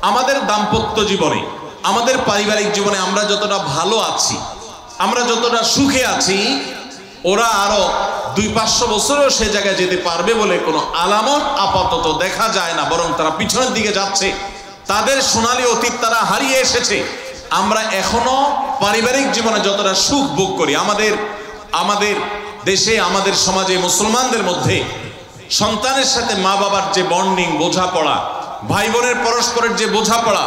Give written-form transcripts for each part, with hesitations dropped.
আমাদের দাম্পত্য জীবনে, আমাদের পারিবারিক জীবনে আমরা যতটা ভালো আছি, আমরা যতটা সুখে আছি, ওরা আরো 200-500 বছরও সে জায়গায় যেতে পারবে বলে কোনো আলামত আপাতত দেখা যায় না, বরং তারা পিছনের দিকে যাচ্ছে। তাদের সোনালী অতীত তারা হারিয়ে এসেছে। আমরা এখনো পারিবারিক জীবনে যতটা সুখ ভোগ করি, আমাদের দেশে, আমাদের সমাজে, মুসলমানদের মধ্যে সন্তানের সাথে মা বাবার যে বন্ডিং, বোঝাপড়া, ভাই বোনের পরস্পরের যে বোঝাপড়া,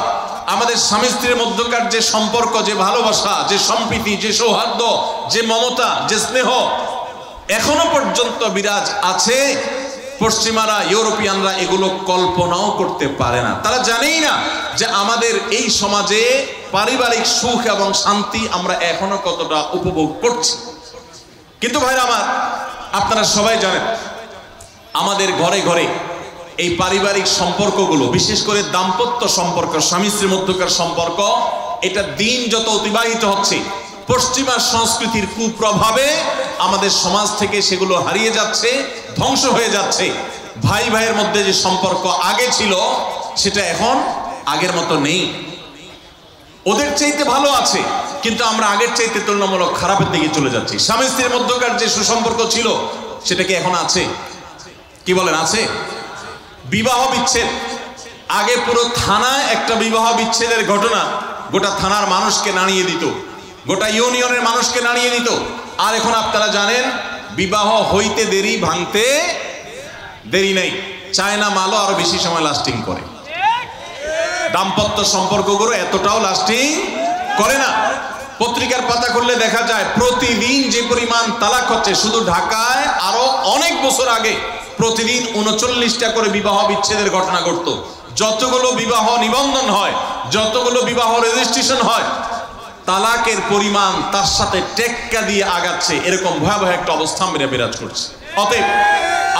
আমাদের স্বামী স্ত্রীর মধ্যকার যে সম্পর্ক, যে ভালোবাসা, যে সম্প্রীতি, যে সৌহার্দ্য, যে মমতা, যে স্নেহ এখনো পর্যন্ত বিরাজ আছে। পশ্চিমারা, ইউরোপিয়ানরা এগুলো কল্পনাও করতে পারে না। তারা জানেই না যে আমাদের এই সমাজে পারিবারিক সুখ এবং শান্তি আমরা এখনো কতটা উপভোগ করছি। কিন্তু ভাইরা আমার, আপনারা সবাই জানেন আমাদের ঘরে ঘরে এই পারিবারিক সম্পর্কগুলো, বিশেষ করে দাম্পত্য সম্পর্ক, স্বামী স্ত্রীর মধ্যকার সম্পর্ক, এটা দিন যত অতিবাহিত হচ্ছে পশ্চিমা সংস্কৃতির কুপ্রভাবে আমাদের সমাজ থেকে সেগুলো হারিয়ে যাচ্ছে, ধ্বংস হয়ে যাচ্ছে। ভাই ভাইয়ের মধ্যে যে সম্পর্ক আগে ছিল সেটা এখন আগের মতো নেই। ওদের চাইতে ভালো আছে, কিন্তু আমরা আগের চাইতে তুলনামূলক খারাপের দিকে চলে যাচ্ছি। স্বামী স্ত্রীর মধ্যকার যে সুসম্পর্ক ছিল সেটা কি এখন আছে? কি বলেন, আছে? বিবাহ বিচ্ছেদ, আগে পুরো থানায় একটা বিবাহ বিচ্ছেদের ঘটনা গোটা থানার মানুষকে নাড়িয়ে দিত, গোটা ইউনিয়নের মানুষকে নাড়িয়ে দিত। আর এখন আপনারা জানেন বিবাহ হইতে দেরি, ভাঙতে দেরি নেই। চায়না মালও আরো বেশি সময় লাস্টিং করে। দাম্পত্য সম্পর্কগুলো এতটাও লাস্টিং করে না। পত্রিকার পাতা খুললে দেখা যায় প্রতিদিন যে পরিমাণ তালাক হচ্ছে, শুধু ঢাকায় আরো অনেক বছর আগে প্রতিদিন 39টা করে বিবাহ বিচ্ছেদের ঘটনা ঘটতো। যতগুলো বিবাহ নিবন্ধন হয়, যতগুলো বিবাহ রেজিস্ট্রেশন হয়, তালাকের পরিমাণ তার সাথে টেক্কা দিয়ে আগাচ্ছে। এরকম ভয়াবহ একটা অবস্থা বিরাজ করছে। অতএব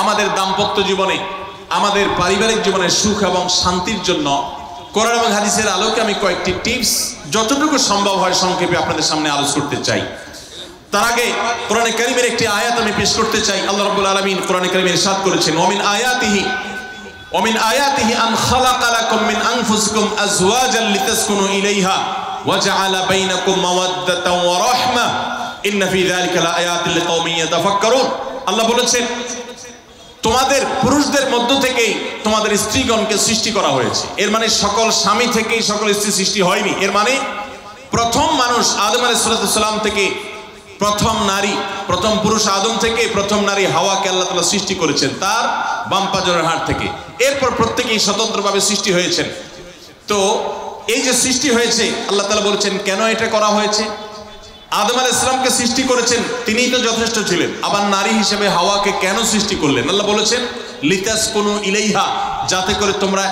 আমাদের দাম্পত্য জীবনে, আমাদের পারিবারিক জীবনে সুখ এবং শান্তির জন্য কোরআন এবং হাদিসের আলোকে আমি কয়েকটি টিপস যতটুকু সম্ভব হয় সংক্ষেপে আপনাদের সামনে আলোচনা করতে চাই। তার আগে কোরআনে কারীমের একটি আয়াত আমি পেশ করতে চাই। আল্লাহ রাব্বুল আলামিন কোরআনে কারীমে ইরশাদ করেছেন, ওমিন আয়াতিহি আন খালাকা লাকুম মিন আনফুসিকুম আজওয়াজান লিতাসকুনু ইলাইহা ওয়া জাআলা বাইনাকুম মাওয়াদ্দাতান ওয়া রাহমা ইন্না ফি যালিকা লাআয়াতিন লিকাওমিন ইয়াতাফাক্কারুন। আল্লাহ বলেছেন, তোমাদের পুরুষদের মধ্য থেকেই তোমাদের স্ত্রীগণকে সৃষ্টি করা হয়েছে। এর মানে সকল স্বামী থেকেই সকল স্ত্রী সৃষ্টি হয়নি। এর মানে প্রথম মানুষ আদম আলাইহিস সালাম থেকে প্রথম নারী, প্রথম পুরুষ আদম থেকে প্রথম নারী হাওয়াকে আল্লাহ তাআলা সৃষ্টি করেছেন তার বাম পাজরের হাড় থেকে। এরপর প্রত্যেকেই স্বতন্ত্রভাবে সৃষ্টি হয়েছেন। তো এই যে সৃষ্টি হয়েছে, আল্লাহ তাআলা বলেছেন কেন এটা করা হয়েছে। আদম আলাইহিস সালামকে সৃষ্টি করেছেন, তিনিই তো যথেষ্ট ছিলেন। আবার নারী হিসেবে হাওয়াকে কেন সৃষ্টি করলেন? আল্লাহ বলেছেন লিতাসকুনু ইলাইহা, যাতে করে তোমরা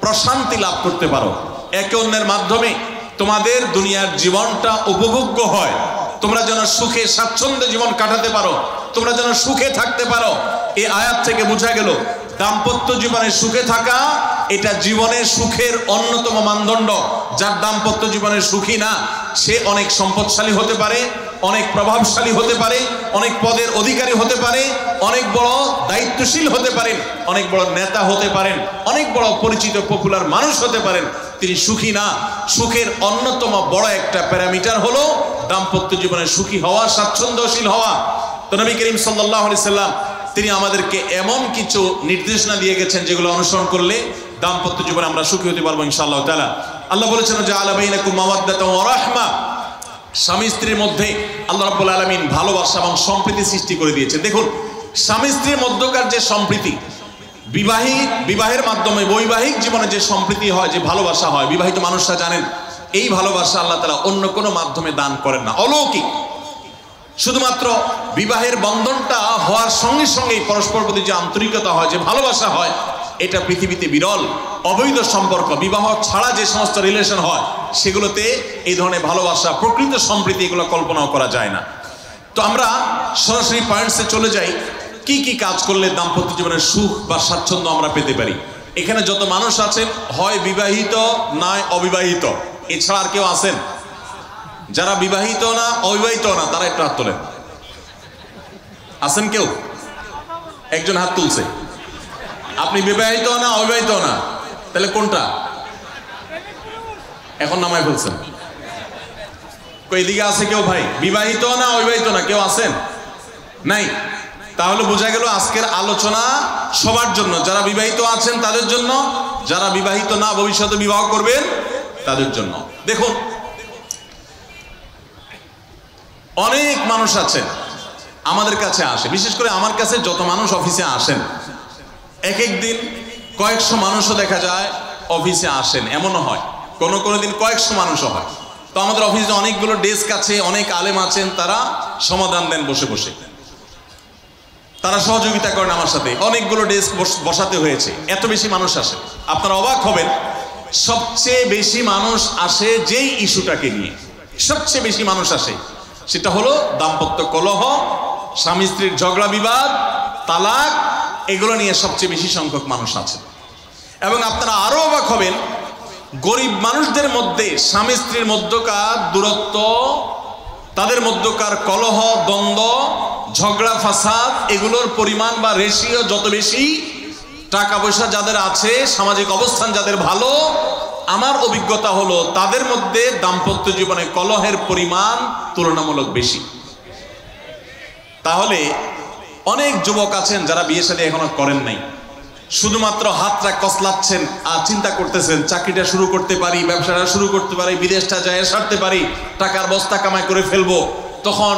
প্রশান্তি লাভ করতে পারো, একে অন্যের মাধ্যমে তোমাদের দুনিয়ার জীবনটা উপভোগ্য হয়, তোমরা যেন সুখে স্বাচ্ছন্দ্যে জীবন কাটাতে পারো, তোমরা যেন সুখে থাকতে পারো। এই আয়াত থেকে বোঝা গেল দাম্পত্য জীবনে সুখে থাকা এটা জীবনের সুখের অন্যতম মানদণ্ড। যার দাম্পত্য জীবনের সুখী না, সে অনেক সম্পদশালী হতে পারে, অনেক প্রভাবশালী হতে পারে, অনেক পদের অধিকারী হতে পারে, অনেক বড় দায়িত্বশীল হতে পারেন, অনেক বড় নেতা হতে পারেন, অনেক বড় পরিচিত পপুলার মানুষ হতে পারেন। তিনি সুখী না। সুখের অন্যতম বড় একটা প্যারামিটার হলো দাম্পত্য জীবনে সুখী হওয়া, স্বাচ্ছন্দ্যশীল হওয়া। তো নবী করিম সাল্লাল্লাহু আলাইহি সাল্লাম তিনি আমাদেরকে এমন কিছু নির্দেশনা দিয়ে গেছেন যেগুলো অনুসরণ করলে দাম্পত্য জীবনে আমরা সুখী হতে পারবো ইনশাআল্লাহ তাআলা। আল্লাহ বলেছেন যে জাআলা বাইনাকুম মাওয়াদ্দাতান ওয়া রাহমা, স্বামী স্ত্রীর মধ্যে আল্লাহ রাব্বুল আলামিন ভালোবাসা এবং সম্প্রীতি সৃষ্টি করে দিয়েছেন। দেখুন, স্বামী স্ত্রীর মধ্যকার যে সম্প্রীতি, বিবাহের মাধ্যমে বৈবাহিক জীবনে যে সম্প্রীতি হয়, যে ভালোবাসা হয়, বিবাহিত মানুষরা জানেন এই ভালোবাসা আল্লাহ তাআলা অন্য কোনো মাধ্যমে দান করেন না, অলৌকিক। শুধুমাত্র বিবাহের বন্ধনটা হওয়ার সঙ্গে সঙ্গেই পরস্পর প্রতি যে আন্তরিকতা হয়, যে ভালোবাসা হয়, এটা পৃথিবীতে বিরল। অবৈধ সম্পর্ক, বিবাহ ছাড়া যে সমস্ত রিলেশন হয় সেগুলোতে এই ধরনের ভালোবাসা, প্রকৃত সম্প্রীতি এগুলো কল্পনাও করা যায় না। তো আমরা সরাসরি পয়েন্টসে চলে যাই, কি কি কাজ করলে দাম্পত্য জীবনের সুখ বা স্বাচ্ছন্দ্য আমরা পেতে পারি। এখানে যত মানুষ আছেন হয় বিবাহিত নয় অবিবাহিত, এছাড়া আর কেউ আছেন যারা বিবাহিত না অবিবাহিত না? তারা একটু হাত তোলেন। আছেন কেউ? একজন হাত তুলছে। আপনি বিবাহিত না অবিবাহিত না? তাহলে কোনটা? এখন নামায় ফেলছেন। এদিকে আছে কেউ ভাই? বিবাহিত না অবিবাহিত না কেউ আছেন? নাই। তাহলে বোঝা গেল আজকের আলোচনা সবার জন্য, যারা বিবাহিত আছেন তাদের জন্য, যারা বিবাহিত না ভবিষ্যতে বিবাহ করবেন তাদের জন্য। দেখুন, অনেক মানুষ আছেন আমাদের কাছে আসে, বিশেষ করে আমার কাছে যত মানুষ অফিসে আসেন, এক এক দিন কয়েকশো মানুষও দেখা যায় অফিসে আসেন, এমনও হয় কোনো দিন কয়েকশো মানুষও হয়। তো আমাদের অফিসে অনেকগুলো ডেস্ক আছে, অনেক আলেম আছেন, তারা সমাধান দেন বসে বসে, তারা সহযোগিতা করেন আমার সাথে। অনেকগুলো ডেস্ক বসাতে হয়েছে, এত বেশি মানুষ আসে। আপনারা অবাক হবেন, সবচেয়ে বেশি মানুষ আসে যেই ইস্যুটাকে নিয়ে, সবচেয়ে বেশি মানুষ আসে সেটা হলো দাম্পত্য কলহ, স্বামী স্ত্রীর ঝগড়া বিবাদ, তালাক, এগুলো নিয়ে সবচেয়ে বেশি সংখ্যক মানুষ আছে। এবং আপনারা আরো অবাক হবেন, গরিব মানুষদের মধ্যে স্বামী স্ত্রীর মধ্যকার দূরত্ব, তাদের মধ্যকার কলহ, দ্বন্দ্ব, ঝগড়া, ফাসাদ, এগুলোর পরিমাণ বা রেশিও যত বেশি, টাকা পয়সা যাদের আছে, সামাজিক অবস্থান যাদের ভালো, আমার অভিজ্ঞতা হলো তাদের মধ্যে দাম্পত্য জীবনে কলহের পরিমাণ তুলনামূলক বেশি। তাহলে অনেক যুবক আছেন যারা বিয়ে শাদী এখনো করেন নাই, শুধুমাত্র হাতটা কসলাচ্ছেন আর চিন্তা করতেছেন চাকরিটা শুরু করতে পারি, ব্যবসাটা শুরু করতে পারি, বিদেশটা যায় সারতে পারি, টাকার বস্তা কামাই করে ফেলবো। তখন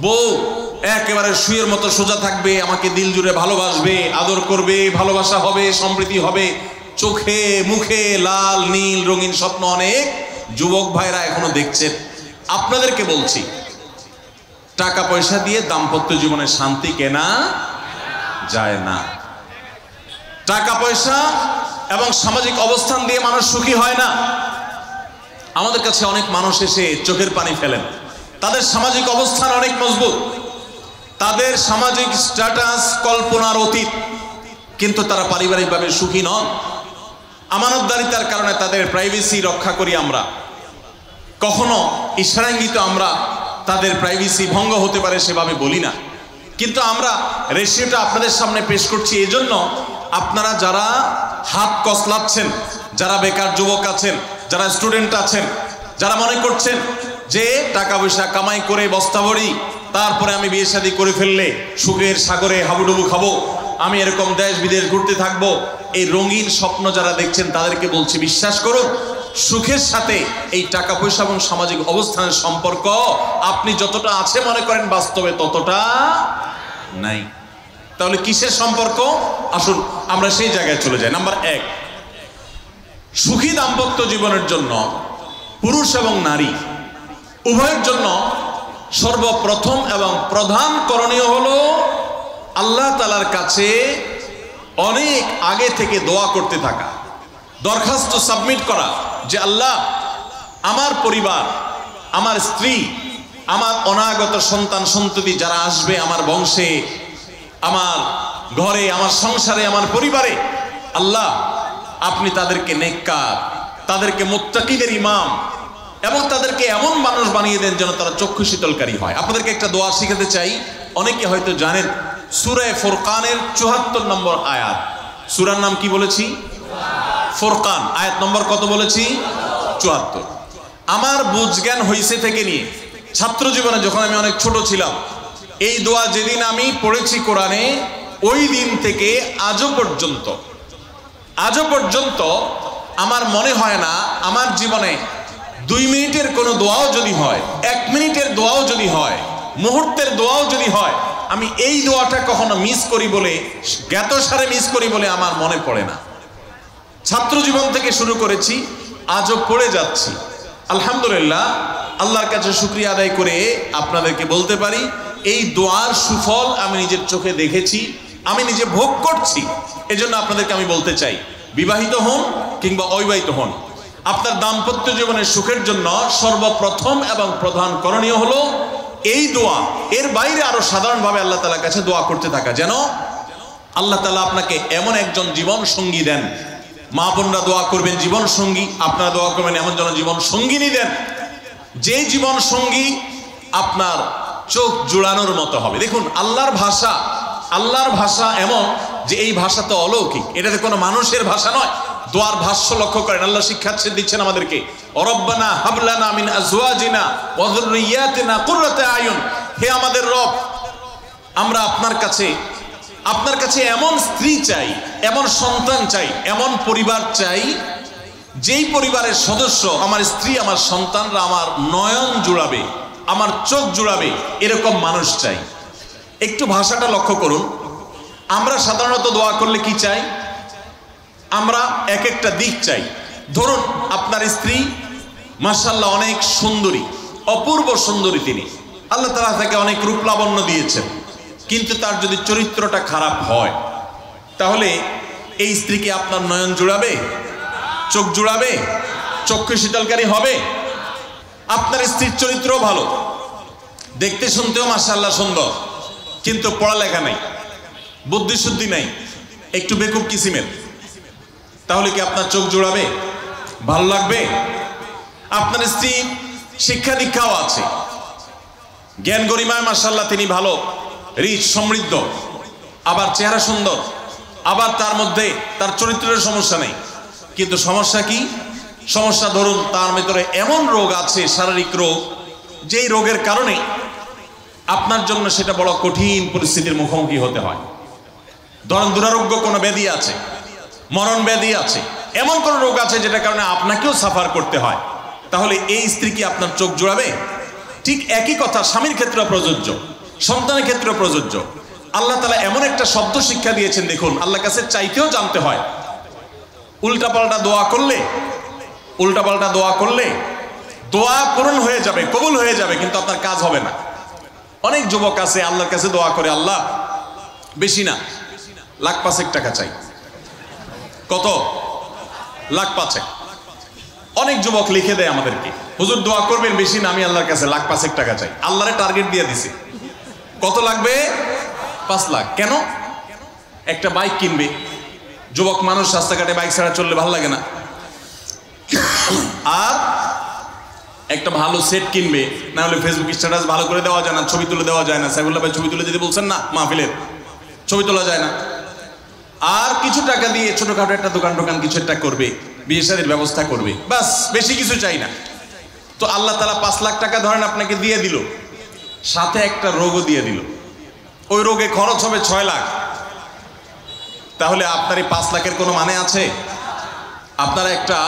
বউ একেবারে শুয়ের মতো সোজা থাকবে, আমাকে দিল জুড়ে ভালোবাসবে, আদর করবে, ভালোবাসা হবে, সমৃদ্ধি হবে, চোখে মুখে লাল নীল রঙিন স্বপ্ন অনেক যুবক ভাইরা এখনো দেখছেন। আপনাদেরকে বলছি, টাকা পয়সা দিয়ে দাম্পত্য জীবনে শান্তি কেনা যায় না। টাকা পয়সা এবং সামাজিক অবস্থান দিয়ে মানুষ সুখী হয় না। আমাদের কাছে অনেক মানুষ এসে চোখের পানি ফেলেন, তাদের সামাজিক অবস্থান অনেক মজবুত, তাদের সামাজিক স্ট্যাটাস কল্পনার অতীত, কিন্তু তারা পারিবারিকভাবে সুখী নন। আমানতদারিতার কারণে তাদের প্রাইভেসি রক্ষা করি আমরা, কখনো ইশারাঙ্গিত আমরা তাদের প্রাইভেসি ভঙ্গ হতে পারে সেভাবে বলি না। কিন্তু আমরা রেশিওটা আপনাদের সামনে পেশ করছি এজন্য, আপনারা যারা হাত কসলাচ্ছেন, যারা বেকার যুবক আছেন, যারা স্টুডেন্ট আছেন, যারা মনে করছেন যে টাকা পয়সা কামাই করে বস্তা ভরি, তারপরে আমি বিয়ে শাদী করে ফেললে সুখের সাগরে হাবুডুবু খাবো, আমি এরকম দেশ বিদেশ ঘুরতে থাকবো, এই রঙিন স্বপ্ন যারা দেখছেন তাদেরকে বলছি, বিশ্বাস করুন, সুখের সাথে এই টাকা পয়সা এবং সামাজিক অবস্থানের সম্পর্ক আপনি যতটা আছে মনে করেন বাস্তবে ততটা নাই। তাহলে কিসের সম্পর্ক? আসুন আমরা সেই জায়গায় চলে যাই। নাম্বার 1, সুখী দাম্পত্য জীবনের জন্য পুরুষ এবং নারী উভয়ের জন্য সর্বপ্রথম এবং প্রধান করণীয় হলো আল্লাহ তাআলার কাছে অনেক আগে থেকে দোয়া করতে থাকা, দরখাস্ত সাবমিট করা যে আল্লাহ, আমার পরিবার, আমার স্ত্রী, আমার অনাগত সন্তান সন্ততি যারা আসবে আমার বংশে, আমার ঘরে, আমার সংসারে, আমার পরিবারে, আল্লাহ আপনি তাদেরকে নেককার, তাদেরকে মুত্তাকিদের ইমাম এবং তাদেরকে এমন মানুষ বানিয়ে দেন যেন তারা চক্ষু শীতলকারী হয়। আপনাদেরকে একটা দোয়া শিখাতে চাই, অনেকে হয়তো জানেন, সূরা ফুরকানের ৭৪ নম্বর আয়াত। সূরার নাম কি বলেছি? ফুরকান। আয়াত নম্বর কত বলেছি? ৭৪। আমার বুঝজ্ঞান হইছে থেকে নিয়ে ছাত্র জীবনে যখন আমি অনেক ছোট ছিলাম, এই দোয়া যেদিন আমি পড়েছি কোরআনে, ওই দিন থেকে আজও পর্যন্ত আমার মনে হয় না আমার জীবনে 2 মিনিটের কোনো দোয়াও যদি হয়, 1 মিনিটের দোয়াও যদি হয়, মুহূর্তের দোয়াও যদি হয়, আমি এই দোয়াটা কখনো মিস করি বলে, জ্ঞাতসারে মিস করি বলে আমার মনে পড়ে না। ছাত্র জীবন থেকে শুরু করেছি, আজও পড়ে যাচ্ছি। আলহামদুলিল্লাহ, আল্লাহর কাছে শুকরিয়া আদায় করে আপনাদেরকে বলতে পারি, এই দোয়ার সুফল আমি নিজের চোখে দেখেছি, আমি নিজে ভোগ করছি। এজন্য আপনাদেরকে আমি বলতে চাই, বিবাহিত হন কিংবা অবিবাহিত হন, আপনার দাম্পত্য জীবনের সুখের জন্য সর্বপ্রথম এবং প্রধান করণীয় হলো এই দোয়া। এর বাইরে আরো সাধারণভাবে আল্লাহ তাআলার কাছে দোয়া করতে থাকা, যেন আল্লাহ তাআলা আপনাকে এমন একজন জীবন সঙ্গী দেন। মা বোনরা দোয়া করবেন জীবন সঙ্গী, আপনারা দোয়া করবেন এমন যেন জীবন সঙ্গিনী দেন, যে জীবন সঙ্গী আপনার চোখ জুড়ানোর মতো হবে। দেখুন, আল্লাহর ভাষা এমন যে এই ভাষা তো অলৌকিক, এটা তো কোনো মানুষের ভাষা নয়। দোয়ার ভাষ্য লক্ষ্য করেন। আল্লাহ শিক্ষা দিচ্ছেন আমাদেরকে, রব্বানা হাব লানা মিন আজওয়াজিনা ওয়া যুররিয়াতিনা কুররাতা আয়ুন। হে আমাদের রব, আমরা আপনার কাছে এমন স্ত্রী চাই, এমন সন্তান চাই, এমন পরিবার চাই, যেই পরিবারের সদস্য আমার স্ত্রী, আমার সন্তানরা আমার নয়ন জুড়াবে, আমার চোখ জুড়াবে, এরকম মানুষ চাই। একটু ভাষাটা লক্ষ্য করুন। আমরা সাধারণত দোয়া করলে কি চাই? আমরা এক একটা দিক চাই। ধরুন আপনার স্ত্রী মাশাআল্লাহ অনেক সুন্দরী, অপূর্ব সুন্দরী, তিনি আল্লাহ তাআলা তাকে অনেক রূপ লাবণ্য দিয়েছেন, কিন্তু তার যদি চরিত্রটা খারাপ হয়, তাহলে এই স্ত্রীকে আপনার নয়ন জুড়াবে, চোখ জুড়াবে, চক্ষু শীতলকারী হবে? আপনার স্ত্রীর চরিত্রও ভালো, দেখতে শুনতেও মাশাআল্লাহ সুন্দর, কিন্তু পড়ালেখা নাই, বুদ্ধি শুদ্ধি নাই, একটু বেকুব কিসিমের, তাহলে কি আপনার চোখ জুড়াবে? ভালো লাগবে? আপনার স্ত্রী শিক্ষা দীক্ষাও আছে, জ্ঞান গরিমায় মাশাআল্লাহ তিনি ভালো, রিচ, সমৃদ্ধ, আবার চেহারা সুন্দর, আবার তার মধ্যে তার চরিত্রের সমস্যা নেই, কিন্তু সমস্যা কি? সমস্যা ধরুন তার ভিতরে এমন রোগ আছে, শারীরিক রোগ, যেই রোগের কারণে আপনার জন্য সেটা বড় কঠিন পরিস্থিতির মুখোমুখি হতে হয়। ধরুন দুরারোগ্য কোনো ব্যাধি আছে, মরণ ব্যাধি আছে, এমন কোন রোগ আছে যেটার কারণে আপনাকেও সাফার করতে হয়, তাহলে এই স্ত্রী কি আপনার চোখ জোড়াবে? ঠিক একই কথা স্বামীর ক্ষেত্রে প্রযোজ্য, সন্তানের ক্ষেত্রে প্রযোজ্য। আল্লাহ তাআলা এমন একটা শব্দ শিক্ষা দিয়েছেন, দেখুন, আল্লাহর কাছে চাইতেও জানতে হয়। উল্টাপাল্টা দোয়া করলে দোয়া পূরণ হয়ে যাবে, কবুল হয়ে যাবে, কিন্তু আপনার কাজ হবে না। অনেক যুবক আছে আল্লাহর কাছে দোয়া করে, আল্লাহ বেশি না, লাখ পাঁচেক টাকা চাই। কত? লাখ পাঁচেক। অনেক যুবক লিখে দেয় আমাদেরকে, হুজুর দোয়া করবেন, বেশি না, আমি আল্লাহর কাছে লাখ পাঁচেক টাকা চাই। আল্লাহরে টার্গেট দিয়ে দিছে, কত লাগবে? 5 লাখ। কেন? একটা বাইক কিনবে, যুবক মানুষ, রাস্তাঘাটে বাইক ছাড়া চললে ভালো লাগে না, আর একটা ভালো সেট কিনবে, না হলে ফেসবুক স্ট্যাটাস ভালো করে দেওয়া যায় না, ছবি তুলে দেওয়া যায় না। সাইফুল্লাহ ভাই ছবি তুলে দিতে বলছেন না, মাহফিলের ছবি তোলা যায় না। আর কিছু টাকা দিয়ে ছোটখাটো একটা দোকান কিছু একটা করবে, বিয়ে শাদীর ব্যবস্থা করবে, বাস, বেশি কিছু চাই না। তো আল্লাহ তাআলা 5 লাখ টাকা ধরেন আপনাকে দিয়ে দিল, সাথে একটা রোগও দিয়ে দিল, ওই রোগে খরচ হবে 6 লাখ। তাহলে আপনার এই 5 লাখের কোনো মানে আছে? আপনারা একটা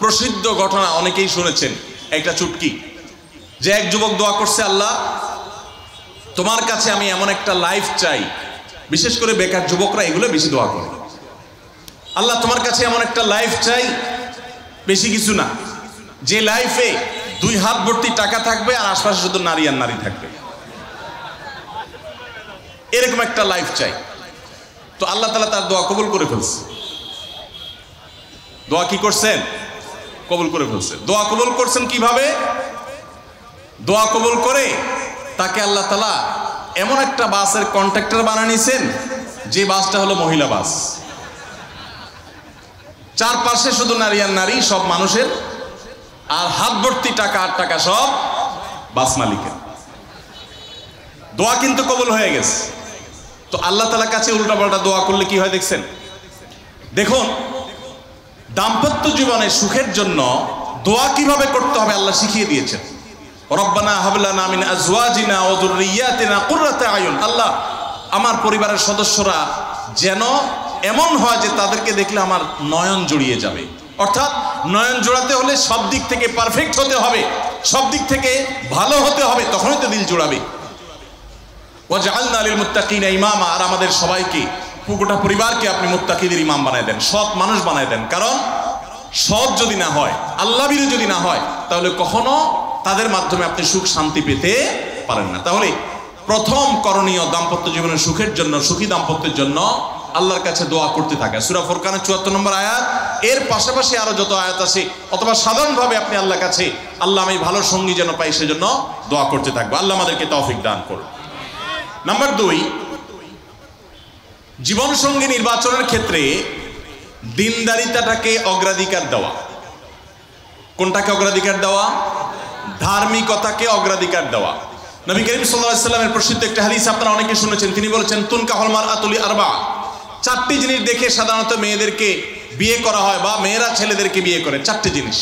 প্রসিদ্ধ ঘটনা অনেকেই শুনেছেন, একটা চুটকি, যে এক যুবক দোয়া করছে, আল্লাহ তোমার কাছে আমি এমন একটা লাইফ চাই, বিশেষ করে বেকার যুবকরা এগুলো বেশি দোয়া করে, আল্লাহ তোমার কাছে এমন একটা লাইফ চাই, বেশি কিছু না, যে লাইফে 2 হাত ভর্তি টাকা থাকবে আর আশপাশে শুধু নারী আর নারী থাকবে, এরকম একটা লাইফ চাই। তো আল্লাহ তাআলা তার দোয়া কবুল করে ফেলছে। দোয়া কি করছেন? কবুল করে ফেলছে। দোয়া কবুল করছেন কিভাবে? দোয়া কবুল করে তাকে আল্লাহ তাআলা এমন একটা বাসের কন্ট্রাক্টর বানিয়ে নিয়েছেন, যে বাসটা হলো মহিলা বাস, চারপাশে শুধু নারী আর নারী, সব মানুষের, আর হাত ভর্তি টাকা আর টাকা সব বাস মালিকের। দোয়া কিন্তু কবুল হয়ে গেছে। তো আল্লাহ তাআলার কাছে উল্টাপাল্টা দোয়া করলে কি হয় দেখছেন? দেখুন, দাম্পত্য জীবনে সুখের জন্য দোয়া কিভাবে করতে হবে আল্লাহ শিখিয়ে দিয়েছেন। রব্বানা হাব লানা মিন আজওয়াজিনা ওয়া যুররিয়াতিনা কুররাতা আয়ুন। আল্লাহ আমার পরিবারের সদস্যরা যেন এমন হয় যে তাদেরকে দেখলে আমার নয়ন জুড়িয়ে যাবে। অর্থাৎ নয়ন জোড়াতে হলে সব দিক থেকে পারফেক্ট হতে হবে, সব দিক থেকে ভালো হতে হবে, তখনই তো দিল জোড়াবে। ওয়াজআলনা লিল মুত্তাকিনা ইমামা। আর আমাদের সবাইকে, গোটা পরিবারকে আপনি মুত্তাকিদের ইমাম বানায় দেন, সৎ মানুষ বানায় দেন। কারণ সৎ যদি না হয়, আল্লাহভীরু যদি না হয়, তাহলে কখনো তাদের মাধ্যমে আপনি সুখ শান্তি পেতে পারেন না। তাহলে প্রথম করণীয় দাম্পত্য জীবনের সুখের জন্য, সুখী দাম্পত্যের জন্য আল্লাহর কাছে দোয়া করতে থাকে। সূরা ফুরকানের ৭৪ নম্বর আয়াত, এর পাশাপাশি আরো যত আয়াত আছে, অথবা সাধারণভাবে আপনি আল্লাহর কাছে, আল্লাহ আমি ভালো সঙ্গী যেন পাই, সেজন্য দোয়া করতে থাকবো। আল্লাহ আমাদেরকে তৌফিক দান করুন। নাম্বার 2, জীবন সঙ্গী নির্বাচনের ক্ষেত্রে দিনদারিতাটাকে অগ্রাধিকার দেওয়া। কোনটাকে অগ্রাধিকার দেওয়া? ধার্মিকতাকে অগ্রাধিকার দেওয়া। নবী করিম সাল্লাল্লাহু আলাইহি ওয়াসাল্লামের প্রসিদ্ধ একটা হাদিস আপনারা অনেকে শুনেছেন। তিনি বলেছেন, তুনকাহুল মারআতু লি আরবা। 4টি জিনিস দেখে সাধারণত মেয়েদেরকে বিয়ে করা হয় বা মেয়েরা ছেলেদেরকে বিয়ে করে, চারটে জিনিস।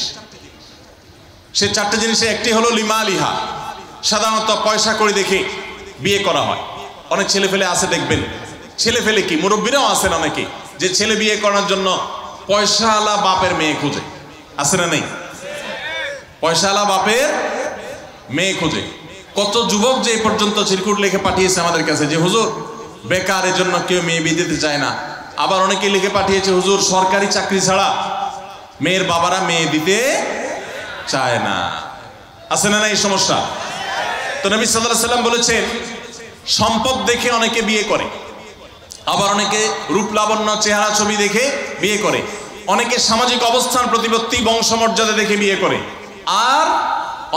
সে চারটে জিনিসে একটি হলো লিমালিহা, সাধারণত পয়সা করে দেখে বিয়ে করা হয়। অনেক ছেলে ফেলে আছে দেখবেন, ছেলে ফেলে কি মুরব্বীরাও আছেন অনেকে, যে ছেলে বিয়ে করার জন্য পয়সাওয়ালা বাপের মেয়ে খুঁজে, আছে না নেই? পয়সাওয়ালা বাপের মেয়ে খুঁজে। কত যুবক যে এই পর্যন্ত চিরকুট লিখে পাঠিয়েছে আমাদের কাছে যে হুজুর বেকার, এর জন্য কেউ মেয়ে বিয়ে দিতে চায় না। আবার অনেকে লিখে পাঠিয়েছে হুজুর সরকারি চাকরি ছাড়া মেয়ের বাবারা মেয়ে দিতে চায় না। আছে না এই সমস্যা? তো নবী সাল্লাল্লাহু আলাইহি সাল্লাম বলেছেন সম্পদ দেখে অনেকে বিয়ে করে, আবার অনেকে রূপ লাবণ্য চেহারা ছবি দেখে বিয়ে করে, অনেকে সামাজিক অবস্থান প্রতিপত্তি বংশমর্যাদা দেখে বিয়ে করে, আর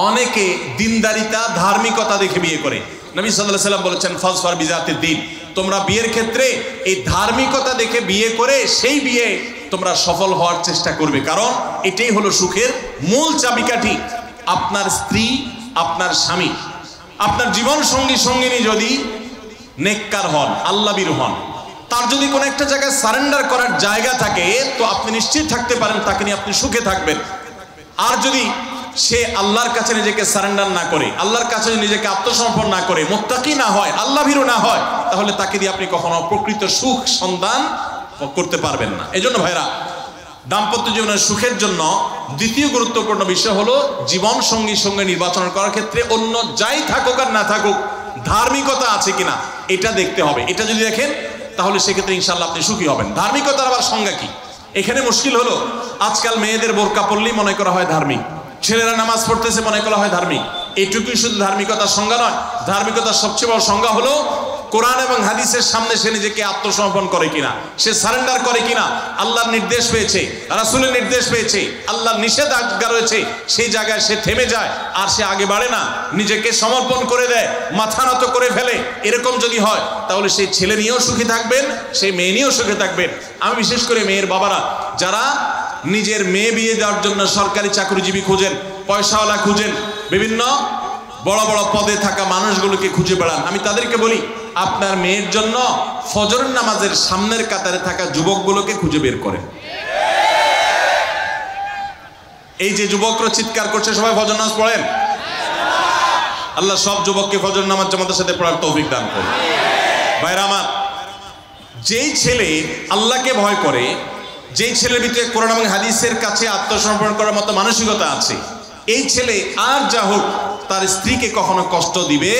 অনেকে দিনদারিতা ধার্মিকতা দেখে বিয়ে করে। নবী সাল্লাল্লাহু আলাইহি সাল্লাম বলেছেন ফাজফার বিজাতিদ দ্বীন, তোমরা বিয়ের ক্ষেত্রে এই ধার্মিকতা দেখে বিয়ে করে সেই বিয়ে তোমরা সফল হওয়ার চেষ্টা করবে, কারণ এটাই হলো সুখের মূল চাবিকাঠি। আপনার স্ত্রী, আপনার স্বামী, আপনার জীবন সঙ্গী সঙ্গিনী যদি নেককার হন, আল্লাহভীর হন, তার যদি কোনো একটা জায়গায় সারেন্ডার করার জায়গা থাকে, তো আপনি নিশ্চিত থাকতে পারেন তাকে নিয়ে আপনি সুখে থাকবেন। আর যদি সে আল্লাহর কাছে নিজেকে সারেন্ডার না করে, আল্লাহর কাছে নিজেকে আত্মসমর্পণ না করে, মুত্তাকি না হয়, আল্লাহভীরু না হয়, তাহলে তাকে দিয়ে আপনি কখনো প্রকৃত সুখ সন্ধান করতে পারবেন না। এজন্য ভাইরা, দাম্পত্য জীবনের সুখের জন্য দ্বিতীয় গুরুত্বপূর্ণ বিষয় হলো জীবন সঙ্গী সঙ্গে নির্বাচন করার ক্ষেত্রে অন্য যাই থাকুক আর না থাকুক ধার্মিকতা আছে কিনা এটা দেখতে হবে। এটা যদি দেখেন তাহলে সেক্ষেত্রে ইনশাআল্লাহ আপনি সুখী হবেন। ধার্মিকতার আবার সংজ্ঞা কি? এখানে মুশকিল হলো আজকাল মেয়েদের বোরকা পরলেই মনে করা হয় ধার্মিক, ছেলেরা নামাজ পড়তেছে মনে করা হয় ধার্মিক। এইটুকুই শুধু ধার্মিকতার সংজ্ঞা নয়, ধার্মিকতার সবচেয়ে বড় সংজ্ঞা হলো কোরআন এবং হাদিসের সামনে সে নিজেকে আত্মসমর্পণ করে কিনা, সে সারেন্ডার করে কিনা, আল্লাহর নির্দেশ পেয়েছে, রাসূলের নির্দেশ পেয়েছে, আল্লাহর নিষেধাজ্ঞা রয়েছে, সেই জায়গায় সে থেমে যায় আর সে আগে বাড়ে না, নিজেকে সমর্পণ করে দেয়, মাথা নত করে ফেলে। এরকম যদি হয় তাহলে সেই ছেলে নিয়েও সুখী থাকবেন, সেই মেয়ে নিয়েও সুখী থাকবেন। আমি বিশেষ করে মেয়ের বাবারা যারা নিজের মেয়ে বিয়ে দেওয়ার জন্য সরকারি চাকরিজীবী খুঁজেন, পয়সাওয়ালা খুঁজেন, বিভিন্ন বড় বড় পদে থাকা মানুষগুলোকে খুঁজে বেড়ান, আমি তাদেরকে বলি আপনার মেয়ের জন্য ফজরের নামাজের সামনের কাতারে থাকা যুবকগুলোকে খুঁজে বের করেন। এই যে যুবকরা চিৎকার করছে সবাই ফজর নামাজ পড়েন, আল্লাহ সব যুবককে ফজর নামাজ জামাতের সাথে পড়ার তৌফিক দান করুন। ভাইরা আমার, যেই ছেলে আল্লাহকে ভয় করে, যেই ছেলের ভিতরে কোরআন এবং হাদিসের কাছে আত্মসমর্পণ করার মতো মানসিকতা আছে, এই ছেলে আর যা হোক তার স্ত্রীকে কখনো কষ্ট দিবে।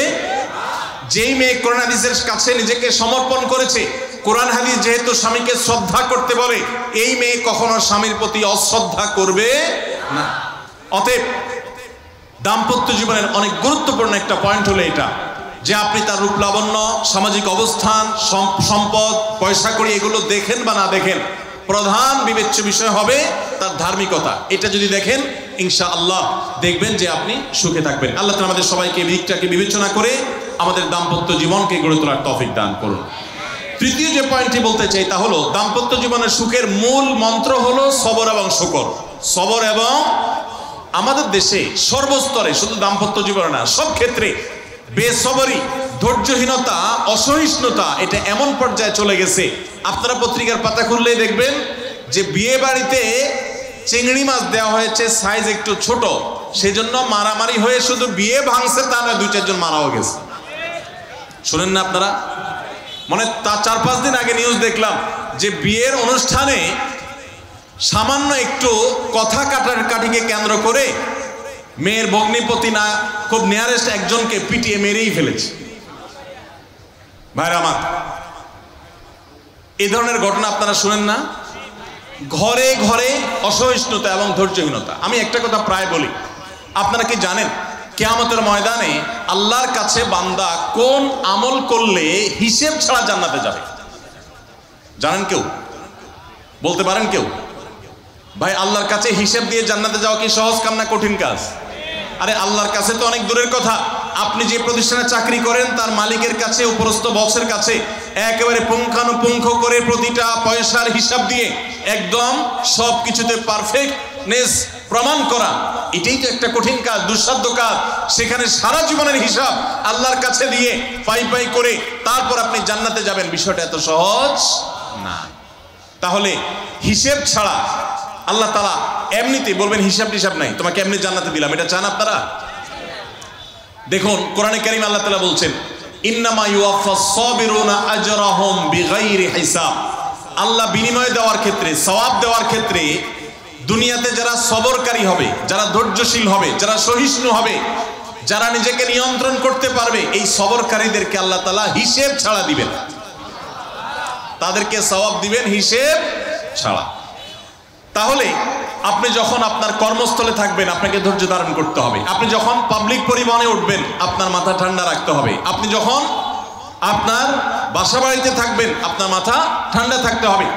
যেই মেয়ে কোরআন হাদিসের কাছে নিজেকে সমর্পণ করেছে, কোরআন হাদিস যেহেতু স্বামীকে শ্রদ্ধা করতে বলে, এই মেয়ে কখনো স্বামীর প্রতি অশ্রদ্ধা করবে না। অতএব দাম্পত্য জীবনের অনেক গুরুত্বপূর্ণ একটা পয়েন্ট হলো এটা, যে আপনি তার রূপ লাবণ্য, সামাজিক অবস্থান, সম্পদ, পয়সা কড়ি এগুলো দেখেন বা না দেখেন, প্রধান বিবেচ্য বিষয় হবে তার ধার্মিকতা। এটা যদি দেখেন ইনশাআল্লাহ দেখবেন যে আপনি সুখে থাকবেন। আল্লাহ তাআলা আমাদের সবাইকে দিকটাকে বিবেচনা করে আমাদের দাম্পত্য জীবনকে গড়ে তোলার তৌফিক দান করুন। তৃতীয় যে পয়েন্টটি বলতে চাই তা হলো দাম্পত্য জীবনের সুখের মূল মন্ত্র হলো সবর এবং শুকর। সবর এবং আমাদের দেশে সর্বস্তরে, শুধু দাম্পত্য জীবনে না, সব ক্ষেত্রে বেসবরি, ধৈর্যহীনতা, অসহিষ্ণুতা এটা এমন পর্যায়ে চলে গেছে, আপনারা পত্রিকার পাতা খুললেই দেখবেন যে বিয়ে বাড়িতে চিংড়ি মাছ দেওয়া হয়েছে সাইজ একটু ছোট, সেজন্য মারামারি হয়ে শুধু বিয়ে ভাঙছে তা না, 2-4 জন মারাও গেছে। শোনেন না আপনারা? মানে তা 4-5 দিন আগে নিউজ দেখলাম যে বিয়ের অনুষ্ঠানে সামান্য একটু কথা কাটাকাটিকে কেন্দ্র করে মেয়ের ভগ্নিপতি না খুব নিয়ারেস্ট একজনকে পিটিয়ে মেরেই ফেলেছে। ভাইরা আমার, এই ধরনের ঘটনা আপনারা শুনেন না? ঘরে ঘরে অসহিষ্ণুতা এবং ধৈর্যহীনতা। আমি একটা কথা প্রায় বলি, আপনারা কি জানেন কিয়ামতের ময়দানে আল্লাহর কাছে বান্দা কোন আমল করলে হিসেব ছাড়া জান্নাতে যাবে? জানেন কেউ? বলতে পারেন কেউ? ভাই, আল্লাহর কাছে হিসেব দিয়ে জান্নাতে যাওয়া কি সহজ কাম না কঠিন কাজ? আরে আল্লাহর কাছে তো অনেক দূরের কথা। আপনি যে প্রতিষ্ঠানে চাকরি করেন তার মালিকের কাছে, উপরস্থ বসের কাছে একেবারে পুঙ্খানুপুঙ্খ করে প্রতিটা পয়সার হিসাব দিয়ে একদম সব কিছুতে পারফেক্টনেস প্রমাণ করা, এটাই তো একটা কঠিন কাজ, দুঃসাধ্য কাজ। সেখানে সারা জীবনের হিসাব আল্লাহর কাছে দিয়ে পাই পাই করে তারপর আপনি জান্নাতে যাবেন, বিষয়টা এত সহজ না। তাহলে হিসেব ছাড়া আল্লাহ তাআলা এমনিতে বলবেন হিসাব টিসাব নাই, তোমাকে এমনি জান্নাতে দিলাম, এটা চান আপনারা? দেখুন কোরআনে কারীমে আল্লাহ তাআলা বলছেন ইন্নামা ইউওয়াফাস সাবিরুনা আজরাহুম বিগাইরি হিসাব। আল্লাহ বিনিময় দেওয়ার ক্ষেত্রে, সওয়াব দেওয়ার ক্ষেত্রে দুনিয়াতে যারা সবরকারী হবে, যারা ধৈর্যশীল হবে, যারা সহিষ্ণু হবে, যারা নিজেকে নিয়ন্ত্রণ করতে পারবে, এই সবরকারীদেরকে আল্লাহ তাআলা হিসেব ছাড়া দিবেন, তাদেরকে সওয়াব দিবেন হিসেব ছাড়া। তাহলে আপনি যখন আপনার কর্মস্থলে থাকবেন আপনাকে ধৈর্য ধারণ করতে হবে। আপনি যখন পাবলিক পরিবহনে উঠবেন আপনার মাথা ঠান্ডা রাখতে হবে। আপনি যখন আপনার বাসা বাড়িতে থাকবেন আপনার মাথা ঠান্ডা থাকতে হবে।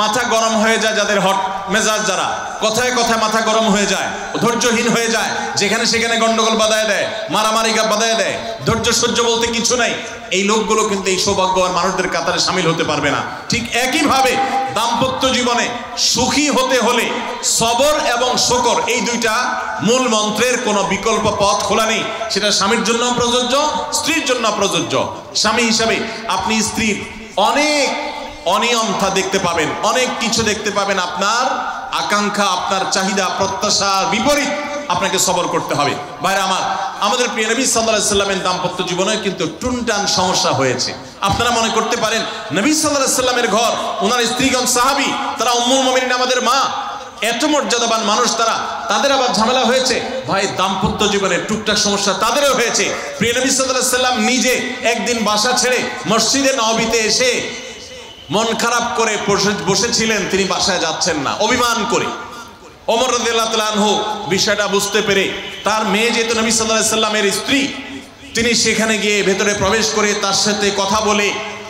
মাথা গরম হয়ে যায় যাদের, হট মেজাজ যারা, কথায় কথায় মাথা গরম হয়ে যায়, ধৈর্যহীন হয়ে যায়, যেখানে সেখানে গন্ডগোল বাধায় দেয়, মারামারি বাধায় দেয়, ধৈর্য সহ্য বলতে কিছু নাই, এই লোকগুলো কিন্তু এই সৌভাগ্যবান মানুষদের কাতারে সামিল হতে পারবে না। ঠিক একইভাবে দাম্পত্য জীবনে সুখী হতে হলে সবর এবং শকর এই দুইটা মূল মন্ত্রের কোনো বিকল্প পথ খোলা নেই। সেটা স্বামীর জন্য প্রযোজ্য, স্ত্রীর জন্য প্রযোজ্য। স্বামী হিসাবে আপনি স্ত্রীর অনেক অনিয়মতা দেখতে পাবেন, অনেক কিছু দেখতে পাবেন, আপনার আকাঙ্ক্ষা, আপনার চাহিদা প্রত্যাশার বিপরীত, আপনাকে সবর করতে হবে। ভাইরা আমার, আমাদের প্রিয় নবী সাল্লাল্লাহু আলাইহি সাল্লামের দাম্পত্য জীবনে কিন্তু টুনটান সমস্যা হয়েছে। আপনারা মনে করতে পারেন নবী সাল্লাল্লাহু আলাইহি সাল্লামের ঘর, ওনার স্ত্রীগণ সাহাবী, তারা উম্মুল মুমিনিন আমাদের মা, এত মর্যাদাবান মানুষ তারা, তাদের আবার ঝামেলা হয়েছে। ভাই দাম্পত্য জীবনে টুকটাক সমস্যা তাদেরও হয়েছে। প্রিয় নবী সাল্লাল্লাহু আলাইহি সাল্লাম নিজে একদিন বাসা ছেড়ে মসজিদে নববীতে এসে মন খারাপ করে বসেছিলেন, তিনি বাসায় যাচ্ছেন না, অভিমান করে। ওমর রাদিয়াল্লাহু তাআলা আনহু বিষয়টা বুঝতে পেরে তার মেয়ে যেহেতু নবী সাল্লাল্লাহু আলাইহি সাল্লামের স্ত্রী, তিনি সেখানে গিয়ে ভেতরে প্রবেশ করে তার সাথে কথা বলে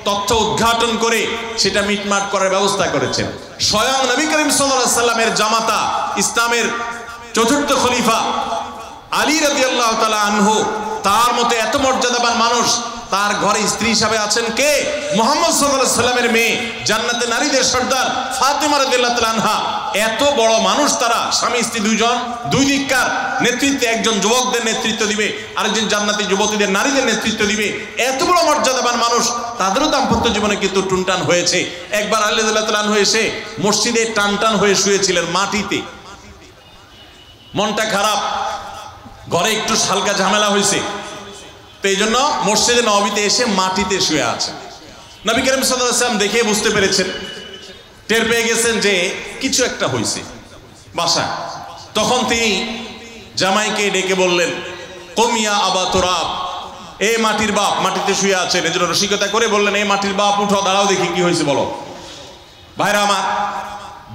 তথ্য উদ্ঘাটন করে সেটা মিটমাট করার ব্যবস্থা করেছেন। স্বয়ং নবী করিম সাল্লাল্লাহু আলাইহি সাল্লামের জামাতা, ইসলামের চতুর্থ খলিফা আলী রাদিয়াল্লাহু তাআলা আনহু, তার মতো এত মর্যাদাবান মানুষ, তার ঘরে স্ত্রী হিসাবে আছেন কে? মুহাম্মদ সাল্লাল্লাহু আলাইহি সাল্লামের মেয়ে, জান্নাতে নারীদের সর্দার ফাতেমা রাদিয়াল্লাহু তাআলা আনহা। এত বড় মানুষ তারা, স্বামী স্ত্রী দুইজন, দুই দিককার নেতৃত্বে, একজন যুবকদের নেতৃত্ব দিবে, আরেকজন জান্নাতি যুবতীদের, নারীদের নেতৃত্ব দিবে। এত বড় মর্যাদাবান মানুষ, তাদেরও দাম্পত্য জীবনে কিন্তু টুনটান হয়েছে। একবার আলী রাদিয়াল্লাহু তাআলা আনহু এসে মসজিদে টানটান হয়ে শুয়েছিলেন মাটিতে, মনটা খারাপ, ঘরে একটু হালকা ঝামেলা হয়েছে, তো এই জন্য মসজিদে নববীতে এসে মাটিতে শুয়ে আছেন। নবী করিম সাল্লাল্লাহু আলাইহি ওয়াসাল্লাম দেখে বুঝতে পেরেছেন, টের পেয়ে গেছেন যে কিছু একটা হয়েছে বাসায়। তখন তিনি জামাইকে ডেকে বললেন, কমিয়া আবা তুরাব, এ মাটির বাপ, মাটিতে শুয়ে আছেন, এজন্য রসিকতা করে বললেন, এ মাটির বাপ উঠো, দাঁড়াও দেখি কি হয়েছে বলো। ভাইরা আমার,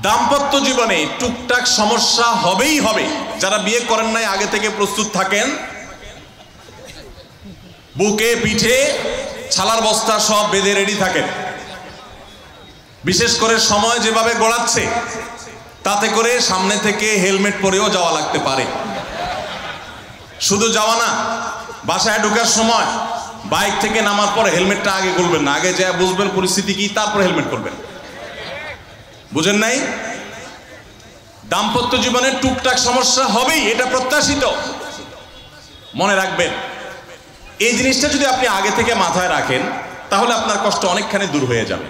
দাম্পত্য জীবনে টুকটাক সমস্যা হবেই হবে। যারা বিয়ে করেন নাই আগে থেকে প্রস্তুত থাকেন, বুকে পিঠে ছালার বস্তা সব বেঁধে রেডি থাকেন। বিশেষ করে সময় যেভাবে গড়াচ্ছে তাতে করে সামনে থেকে হেলমেট পরেও যাওয়া লাগতে পারে। শুধু যাওয়া না, বাসায় ঢোকার সময় বাইক থেকে নামার পর হেলমেটটা আগে খুলবেন না, আগে যা বুঝবেন পরিস্থিতি কি, তারপর হেলমেট করবেন। বুঝেন নাই? দাম্পত্য জীবনে টুকটাক সমস্যা হবেই, এটা প্রত্যাশিত। মনে রাখবেন, এই জিনিসটা যদি আপনি আগে থেকে মাথায় রাখেন তাহলে আপনার কষ্ট অনেকখানি দূর হয়ে যাবে।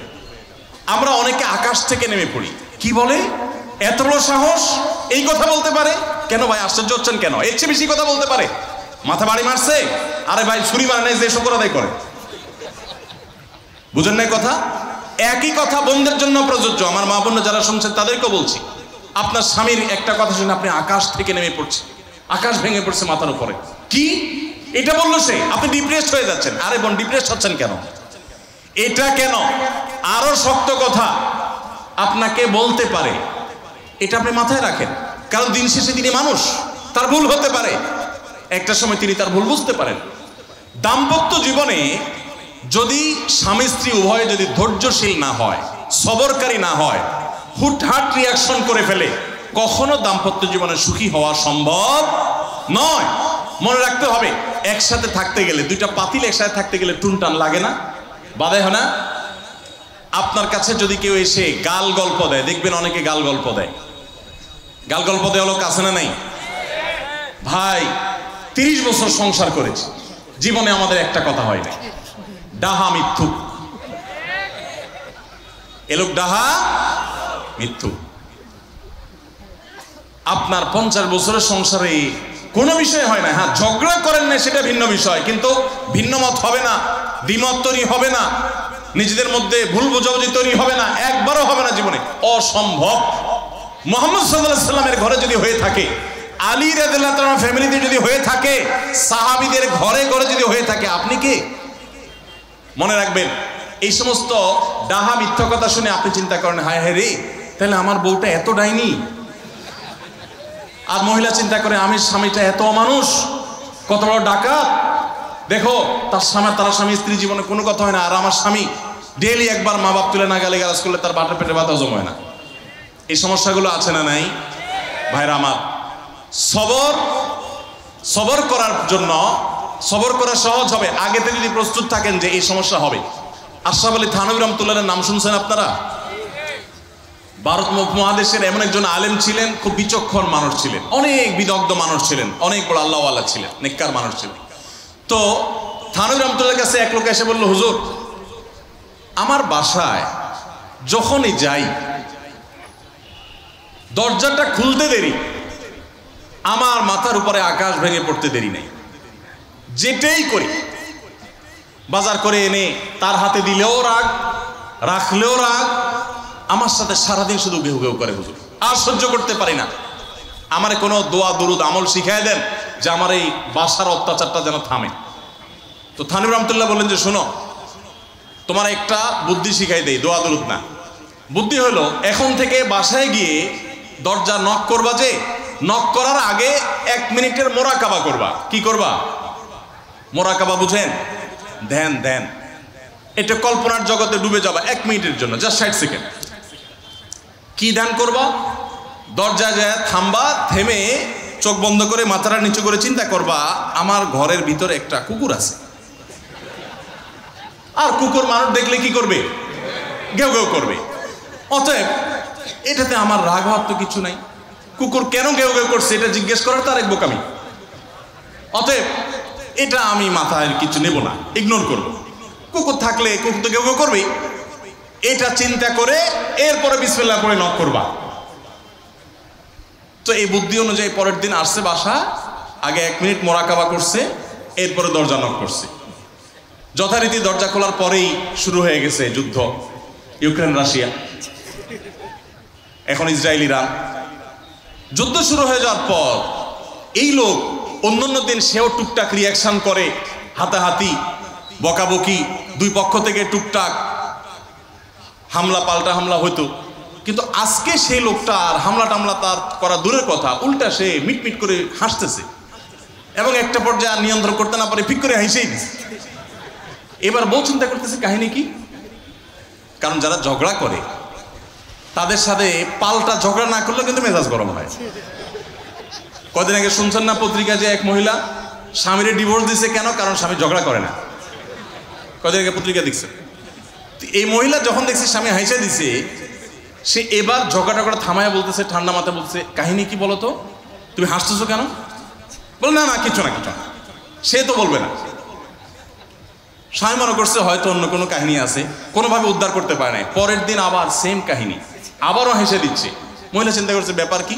আমরা অনেকে আকাশ থেকে নেমে পড়ি, কি বলে, এত বড় সাহস, এই কথা বলতে পারে কেন? ভাই আশ্চর্য হচ্ছেন কেন? এর চেয়ে বেশি কথা বলতে পারে, মাথা বাড়ি মারছে, আরে ভাই ছুরি মারে নাই যে শুকর আদায় করে। বুঝেন নাই কথা? একই কথা বোনদের জন্য প্রযোজ্য। আমার মা বোন যারা শুনছেন তাদেরকেও বলছি, আপনার স্বামীর একটা কথা শুনে আপনি আকাশ থেকে নেমে পড়ছেন, আকাশ ভেঙে পড়ছে মাথার উপরে, কি এটা বললো সে, আপনি ডিপ্রেসড হয়ে যাচ্ছেন। আরে বোন ডিপ্রেসড হচ্ছেন কেন? এটা কেন? আরো শক্ত কথা আপনাকে বলতে পারে, এটা আপনি মাথায় রাখেন, কারণ দিন শেষে তিনি মানুষ, তার ভুল হতে পারে, একটা সময় তিনি তার ভুল বুঝতে পারেন। দাম্পত্য জীবনে যদি স্বামী স্ত্রী উভয়ে যদি ধৈর্যশীল না হয়, সবরকারী না হয়, হুটহাট রিয়াকশন করে ফেলে, কখনো দাম্পত্য জীবনে সুখী হওয়া সম্ভব নয়। মনে রাখতে হবে, একসাথে থাকতে গেলে, দুইটা পাতিল একসাথে থাকতে গেলে টুনটান লাগে না, বাধে হয় না? আপনার কাছে যদি কেউ এসে গাল গল্প দেয়, দেখবেন অনেকে গাল গল্প দেয়। গাল গল্প দেওয়া লোক আছে না নাই? ভাই 30 বছর সংসার করেছি, জীবনে আমাদের একটা কথা হয় না, ডাহা মিথ্যুক, এ লোক ডাহা মৃত্যু। আপনার 50 বছরের সংসারে কোনো বিষয় হয় না, হ্যাঁ ঝগড়া করেন না সেটা ভিন্ন বিষয়, কিন্তু ভিন্ন মত হবে না, দ্বিমত তৈরি হবে না, নিজেদের মধ্যে ভুল বোঝাবুঝি তৈরি হবে না, একবারও হবে না জীবনে, অসম্ভব। মুহাম্মদ সাল্লাল্লাহু আলাইহি সাল্লামের ঘরে যদি হয়ে থাকে, আলী রাদিয়াল্লাহু তাআলা ফ্যামিলিতে যদি হয়ে থাকে, সাহাবীদের ঘরে ঘরে যদি হয়ে থাকে, আপনি কে? মনে রাখবেন, এই সমস্ত ডাহা মিথ্যা কথা শুনে আপনি চিন্তা করেন হায় হায় রে, তাহলে আমার বউটা এত ডাইনি। আর মহিলা চিন্তা করে আমি স্বামীটা এত মানুষ, কত বড় ডাকাত। দেখো তার স্বামী স্ত্রী জীবনে কোনো কথা হয় না, আর আমার স্বামী ডেইলি একবার মা বাপ তুলে না গালি গালাজ করলে তার বাটের পেটে ভাত হজম হয় না। এই সমস্যাগুলো আছে না নাই? ভাইরা আমার, সবর করার জন্য, সবর করা সহজ হবে আগে থেকে যদি প্রস্তুত থাকেন যে এই সমস্যা হবে। আশরাফ আলী থানভী রাহমাতুল্লাহর নাম শুনছেন আপনারা? ভারত মহাদেশের এমন একজন আলেম ছিলেন, খুব বিচক্ষণ মানুষ ছিলেন, অনেক বিদগ্ধ মানুষ ছিলেন, অনেক বড় আল্লাহওয়ালা ছিলেন, নেককার মানুষ ছিলেন। তো থানভী রাহমাতুল্লাহর কাছে এক লোক এসে বলল, হুজুর আমার বাসায় যখনই যাই দরজাটা খুলতে দেরি, আমার মাথার উপরে আকাশ ভেঙে পড়তে দেরি নেই। যেটাই করি, বাজার করে এনে তার হাতে দিলেও রাগ, রাখলেও রাগ, আমার সাথে সারাদিন শুধু ঘেউ ঘেউ করে হুজুর, আর সহ্য করতে পারি না। আমারে কোনো দোয়া দুরুদ আমল শিখায় দেন যে আমার এই বাসার অত্যাচারটা যেন থামে। তো থানভী রাহমাতুল্লাহ বললেন যে শোনো, তোমার একটা বুদ্ধি শিখাই দেই, দোয়া দুরুদ না। বুদ্ধি হলো এখন থেকে বাসায় গিয়ে দরজা নক করবা, যে নক করার আগে 1 মিনিটের মোরাকাবা করবা। কি করবা? মোরাকাবা বুঝেন? ধ্যান। এটা কল্পনার জগতে ডুবে যাবা 1 মিনিটের জন্য, জাস্ট 60 সেকেন্ড। কি ধ্যান করবা? দরজা যায় থামবা, থেমে চোখ বন্ধ করে মাথাটা নিচু করে চিন্তা করবা আমার ঘরের ভিতরে একটা কুকুর আছে, আর কুকুর মানুষ দেখলে কি করবে? ঘেউ ঘেউ করবে। অতএব এটাতে আমার রাগ হওয়ার তো কিছু নাই, কুকুর কেন ঘেউ ঘেউ করছে এটা জিজ্ঞেস করার তার এক বোকামি। অতএব এটা আমি মাথায় কিছু নেব না, ইগনোর করব। কুকুর থাকলে কুকুর তো ঘেউ ঘেউ করবেই, এটা চিন্তা করে এরপরে বিসমিল্লাহ পড়ে নক করবা। তো এই বুদ্ধি অনুযায়ী পরের দিন আসছে বাসা, আগে 1 মিনিট মোরাকাবা করছে, এরপরে দরজা নক করছে। যথারীতি দরজা খোলার পরেই শুরু হয়ে গেছে যুদ্ধ, ইউক্রেন রাশিয়া, এখন ইসরায়েল ইরান। যুদ্ধ শুরু হয়ে যাওয়ার পর এই লোক অন্যান্য দিন সেও টুকটাক রিয়াকশন করে, হাতাহাতি বকাবকি, দুই পক্ষ থেকে টুকটাক হামলা পাল্টা হামলা হইতো, কিন্তু আজকে সেই লোকটা আর হামলা টামলা তার করা দূরের কথা, উল্টা সে মিটমিট করে হাসতেছে, এবং একটা পর্যায়ে নিয়ন্ত্রণ করতে না পারে ফিক করে হাসেই দিচ্ছে। এবার বউ চিন্তা করতেছে কাহিনী কি? কারণ যারা ঝগড়া করে তাদের সাথে পাল্টা ঝগড়া না করলে কিন্তু মেজাজ গরম হয়। কদিন আগে শুনছেন না পত্রিকা যে এক মহিলা স্বামীর ডিভোর্স দিছে, কেন? কারণ স্বামী ঝগড়া করে না। কদিন আগে পত্রিকা দেখছে। এই মহিলা যখন দেখছে স্বামী হাইসা দিছে, সে এবার ঝগড়া টগড়া থামায় বলতেছে, ঠান্ডা মাথায় বলতেছে, কাহিনী কি বলো তো, তুমি হাসতেছো কেন? বল না কিছু না। সে তো বলবে না। স্বামী মনে করছে হয়তো অন্য কোনো কাহিনী আছে, কোনোভাবে উদ্ধার করতে পারে নাই। পরের দিন আবার সেম কাহিনী, আবারও হেসে দিচ্ছে। মহিলা চিন্তা করছে ব্যাপার কি?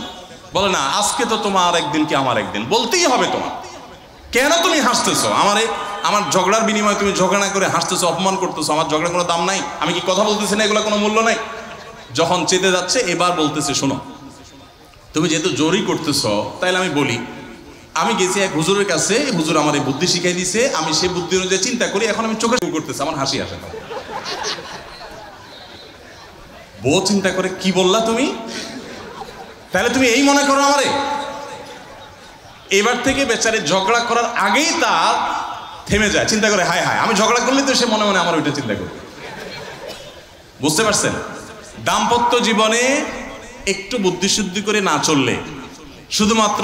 বলে না, আজকে তো তোমার একদিন কি আমার একদিন, বলতেই হবে তোমার। কেন তুমি হাসতেছো? আমার ঝগড়ার বিনিময়ে তুমি ঝগড়া না করে হাসতেছো, অপমান করতেছো। আমার ঝগড়ার কোনো দাম নাই? আমি কি কথা বলতেছি না, এগুলো কোনো মূল্য নাই? যখন চেতে যাচ্ছে এবার বলতেছে, শোনো তুমি যেহেতু জোরই করতেছো, তাইলে আমি বলি, আমি গেছি এক হুজুরের কাছে, হুজুর আমার এই বুদ্ধি শিখাই দিছে, আমি সেই বুদ্ধি অনুযায়ী চিন্তা করি, এখন আমি চোখে করতেছি, আমার হাসি আসে না। বউ চিন্তা করে, কি বললা তুমি? তাহলে তুমি এই মনে করো আমারে? এবার থেকে বেচারে ঝগড়া করার আগেই তার থেমে যায়, চিন্তা করে হায় আমি ঝগড়া করলে তো সে মনে মনে আমার ওইটা চিন্তা করে। বুঝতে পারছেন? দাম্পত্য জীবনে একটু বুদ্ধিশুদ্ধি করে না চললে, শুধুমাত্র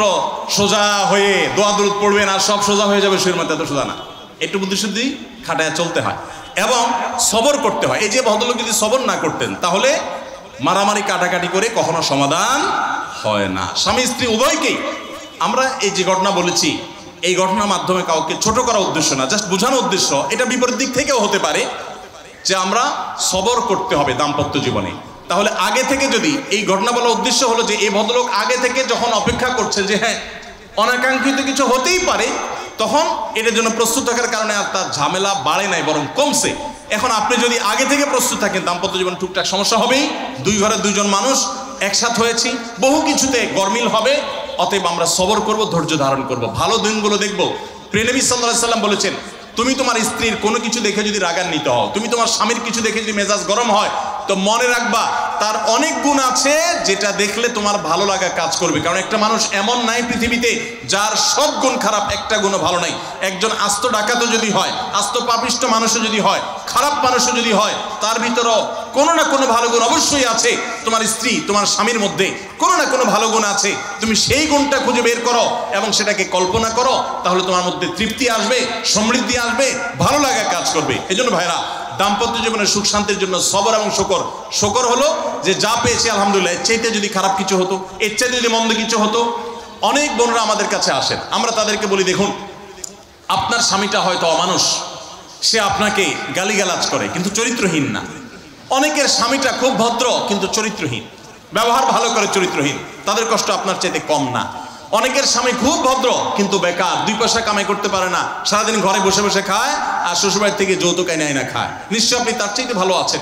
সোজা হয়ে দোয়া দুরুদ পড়বেন আর সব সোজা হয়ে যাবে, শুয়ের মধ্যে এত সোজা না। একটু বুদ্ধিশুদ্ধি খাটায় চলতে হয় এবং সবর করতে হয়। এই যে ভদ্রলোক যদি সবর না করতেন, তাহলে মারামারি কাটাকাটি করে কখনো সমাধান হয় না। স্বামী স্ত্রী উভয়কেই আমরা এই যে ঘটনা বলেছি, এই ঘটনার মাধ্যমে কাউকে ছোট করার উদ্দেশ্য না, জাস্ট বোঝানোর উদ্দেশ্য। এটা বিপরীত দিক থেকেও হতে পারে যে আমরা সবর করতে হবে দাম্পত্য জীবনে। তাহলে আগে থেকে যদি এই ঘটনা বলার উদ্দেশ্য হলো যে এই ভদ্রলোক আগে থেকে যখন অপেক্ষা করছেন যে হ্যাঁ অনাকাঙ্ক্ষিত কিছু হতেই পারে, তখন এটার জন্য প্রস্তুত থাকার কারণে আর তার ঝামেলা বাড়ে নাই, বরং কমছে। এখন আপনি যদি আগে থেকে প্রস্তুত থাকেন, দাম্পত্য জীবন টুকটাক সমস্যা হবেই, দুই ঘরে দুইজন মানুষ একসাথ হয়েছি, বহু কিছুতে গরমিল হবে। অতএব আমরা সবর করব, ধৈর্য ধারণ করব, ভালো দিনগুলো দেখব। প্রিয় নবী সাল্লাল্লাহু আলাইহি সাল্লাম বলেছেন, তুমি তোমার স্ত্রীর কোনো কিছু দেখে যদি রাগান্বিত হও, তুমি তোমার স্বামীর কিছু দেখে যদি মেজাজ গরম হয়, তো মনে রাখবা তার অনেক গুণ আছে যেটা দেখলে তোমার ভালো লাগা কাজ করবে। কারণ একটা মানুষ এমন নাই পৃথিবীতে যার সব গুণ খারাপ, একটা গুণও ভালো নাই। একজন আস্ত ডাকাতও যদি হয়, আস্ত পাপিষ্ট মানুষও যদি হয়, খারাপ মানুষও যদি হয়, তার ভিতরও কোনো না কোনো ভালো গুণ অবশ্যই আছে। তোমার স্ত্রী, তোমার স্বামীর মধ্যে কোনো না কোনো ভালো গুণ আছে। তুমি সেই গুণটা খুঁজে বের করো এবং সেটাকে কল্পনা করো, তাহলে তোমার মধ্যে তৃপ্তি আসবে, সমৃদ্ধি আসবে, ভালো লাগা কাজ করবে। এজন্য ভাইরা, দাম্পত্য জীবনের সুখ শান্তির জন্য সবর এবং শকর। শকর হলো যে যা পেয়েছি আলহামদুলিল্লাহ, এর চাইতে যদি খারাপ কিছু হতো, এর চাইতে যদি মন্দ কিছু হতো। অনেক বোনরা আমাদের কাছে আসেন, আমরা তাদেরকে বলি, দেখুন আপনার স্বামীটা হয়তো অমানুষ, সে আপনাকে গালিগালাজ করে কিন্তু চরিত্রহীন না। অনেকের স্বামীটা খুব ভদ্র কিন্তু চরিত্রহীন, ব্যবহার ভালো করে চরিত্রহীন, তাদের কষ্ট আপনার চাইতে কম না। অনেকের স্বামী খুব ভদ্র কিন্তু বেকার, 2 পয়সা কামাই করতে পারে না, সারাদিন ঘরে বসে বসে খায় আর শ্বশুরবাড়ি থেকে যৌতুক এনে না খায়, নিশ্চয় আপনি তার চাইতে ভালো আছেন।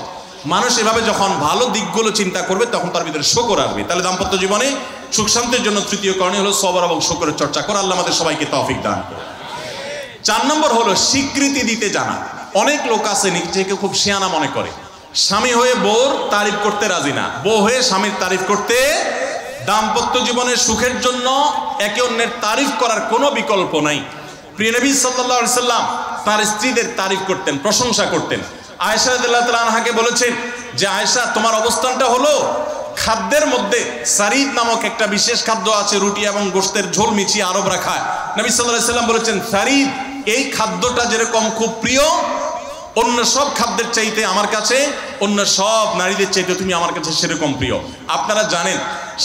মানুষ এভাবে যখন ভালো দিকগুলো চিন্তা করবে তখন তার ভিতরে শকর আসবে। তাহলে দাম্পত্য জীবনে সুখ শান্তির জন্য তৃতীয় করণীয় হলো সবর এবং শকরের চর্চা করা। আল্লাহ আমাদের সবাইকে তৌফিক দান করে। 4 নম্বর হলো স্বীকৃতি দিতে জানা। অনেক লোক আছে নিজেকে খুব শিয়ানা মনে করে, স্বামী হয়ে বউর তারিফ করতে রাজি না, বউ হয়ে স্বামীর তারিফ করতে। দাম্পত্য জীবনের সুখের জন্য একে অন্যের তারিফ করার কোনো বিকল্প নাই। প্রিয় নবী সাল্লাল্লাহু আলাইহি সাল্লাম তার স্ত্রীদের তারিফ করতেন, প্রশংসা করতেন। আয়েশা রাদিয়াল্লাহু তাআলা আনহাকে বলেছেন যে আয়েশা, তোমার অবস্থানটা হলো খাদ্যের মধ্যে সারিদ নামক একটা বিশেষ খাদ্য আছে, রুটি এবং গোশতের ঝোল মিছিয়ে আরবরা খায়। নবী সাল্লাল্লাহু আলাইহি সাল্লাম বলেছেন, সারিদ এই খাদ্যটা যেরকম খুব প্রিয় অন্য সব খাদ্যের চাইতে আমার কাছে, অন্য সব নারীদের চাইতে তুমি আমার কাছে সেরকম প্রিয়। আপনারা জানেন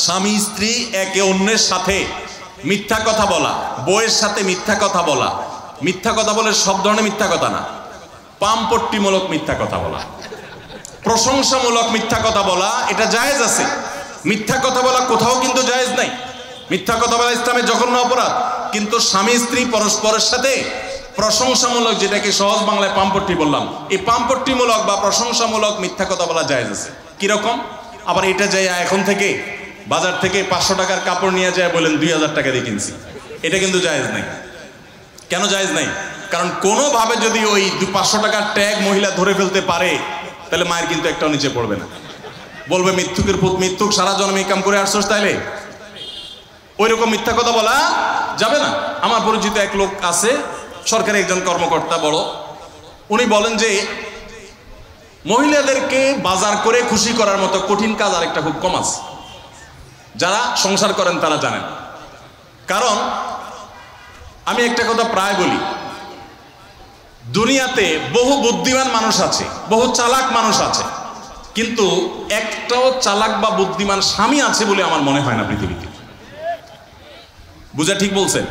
স্বামী স্ত্রী একে অন্যের সাথে মিথ্যা কথা বলা, বউয়ের সাথে মিথ্যা কথা বলা, মিথ্যা কথা বলে সব ধরনের মিথ্যা কথা না, পামপট্টিমূলক মিথ্যা কথা বলা, প্রশংসামূলক মিথ্যা কথা বলা, এটা জায়েজ আছে। মিথ্যা কথা বলা কোথাও কিন্তু জায়েজ নাই। মিথ্যা কথা বলা ইসলামের জঘন্য অপরাধ। কিন্তু স্বামী স্ত্রী পরস্পরের সাথে প্রশংসামূলক, যেটাকে সহজ বাংলায় পামপট্টি বললাম, এই পামপট্টিমূলক বা প্রশংসামূলক মিথ্যা কথা বলা জায়েজ আছে। কিরকম? আবার এটা যাই এখন থেকে বাজার থেকে 500 টাকার কাপড় নিয়ে যায় বলেন 2000 টাকা দিয়ে কিনছি, এটা কিন্তু জায়েজ নাই। কেন জায়েজ নাই? কারণ কোনোভাবে যদি ওই 500 টাকার ট্যাগ মহিলা ধরে ফেলতে পারে, তাহলে মায়ের কিন্তু একটাও নিচে পড়বে না, বলবে মৃত্যুকের পুত মৃত্যুক, সারা জন্মে কাম করে আসছস, তাইলে ওই রকম মিথ্যা কথা বলা যাবে না। আমার পরিচিত এক লোক আছে, সরকারি একজন কর্মকর্তা বড়, উনি বলেন যে মহিলাদেরকে বাজার করে খুশি করার মতো কঠিন কাজ আরেকটা খুব কম আছে। যারা সংসার করেন তারা জানেন। কারণ আমি একটা কথা প্রায় বলি, দুনিয়াতে বহু বুদ্ধিমান মানুষ আছে, বহু চালাক মানুষ আছে, কিন্তু একটাও চালাক বা বুদ্ধিমান স্বামী আছে বলে আমার মনে হয় না পৃথিবীতে। বুঝা ঠিক বলছেন?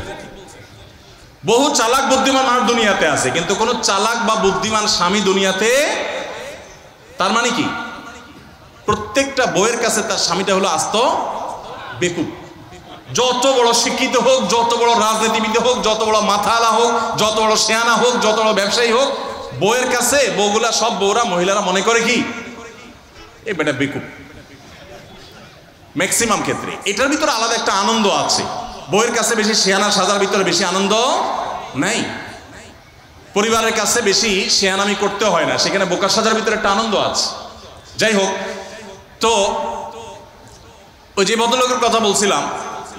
বহু চালাক বুদ্ধিমান মানুষ দুনিয়াতে আছে, কিন্তু কোনো চালাক বা বুদ্ধিমান স্বামী দুনিয়াতে। তার মানে কি? প্রত্যেকটা বউয়ের কাছে তার স্বামীটা হলো আস্ত বেকুব। যত বড় শিক্ষিত হোক, যত বড় রাজনীতিবিদ হোক, যত বড় মাথাওয়ালা হোক, যত বড় শেয়ানা হোক, যত বড় ব্যবসায়ী হোক, বউয়ের কাছে বউগুলা, সব বউরা, মহিলারা মনে করে কি এ বেটা বেকুব। ম্যাক্সিমাম ক্ষেত্রে এটার ভিতরে আলাদা একটা আনন্দ আছে। বউয়ের কাছে বেশি শেয়ানা সাজার ভিতরে বেশি আনন্দ নাই। পরিবারের কাছে বেশি শেয়ানামি করতে হয় না, সেখানে বোকা সাজার ভিতরে একটা আনন্দ আছে। যাই হোক, তো ওই যে ভদ্রলোকের কথা বলছিলাম,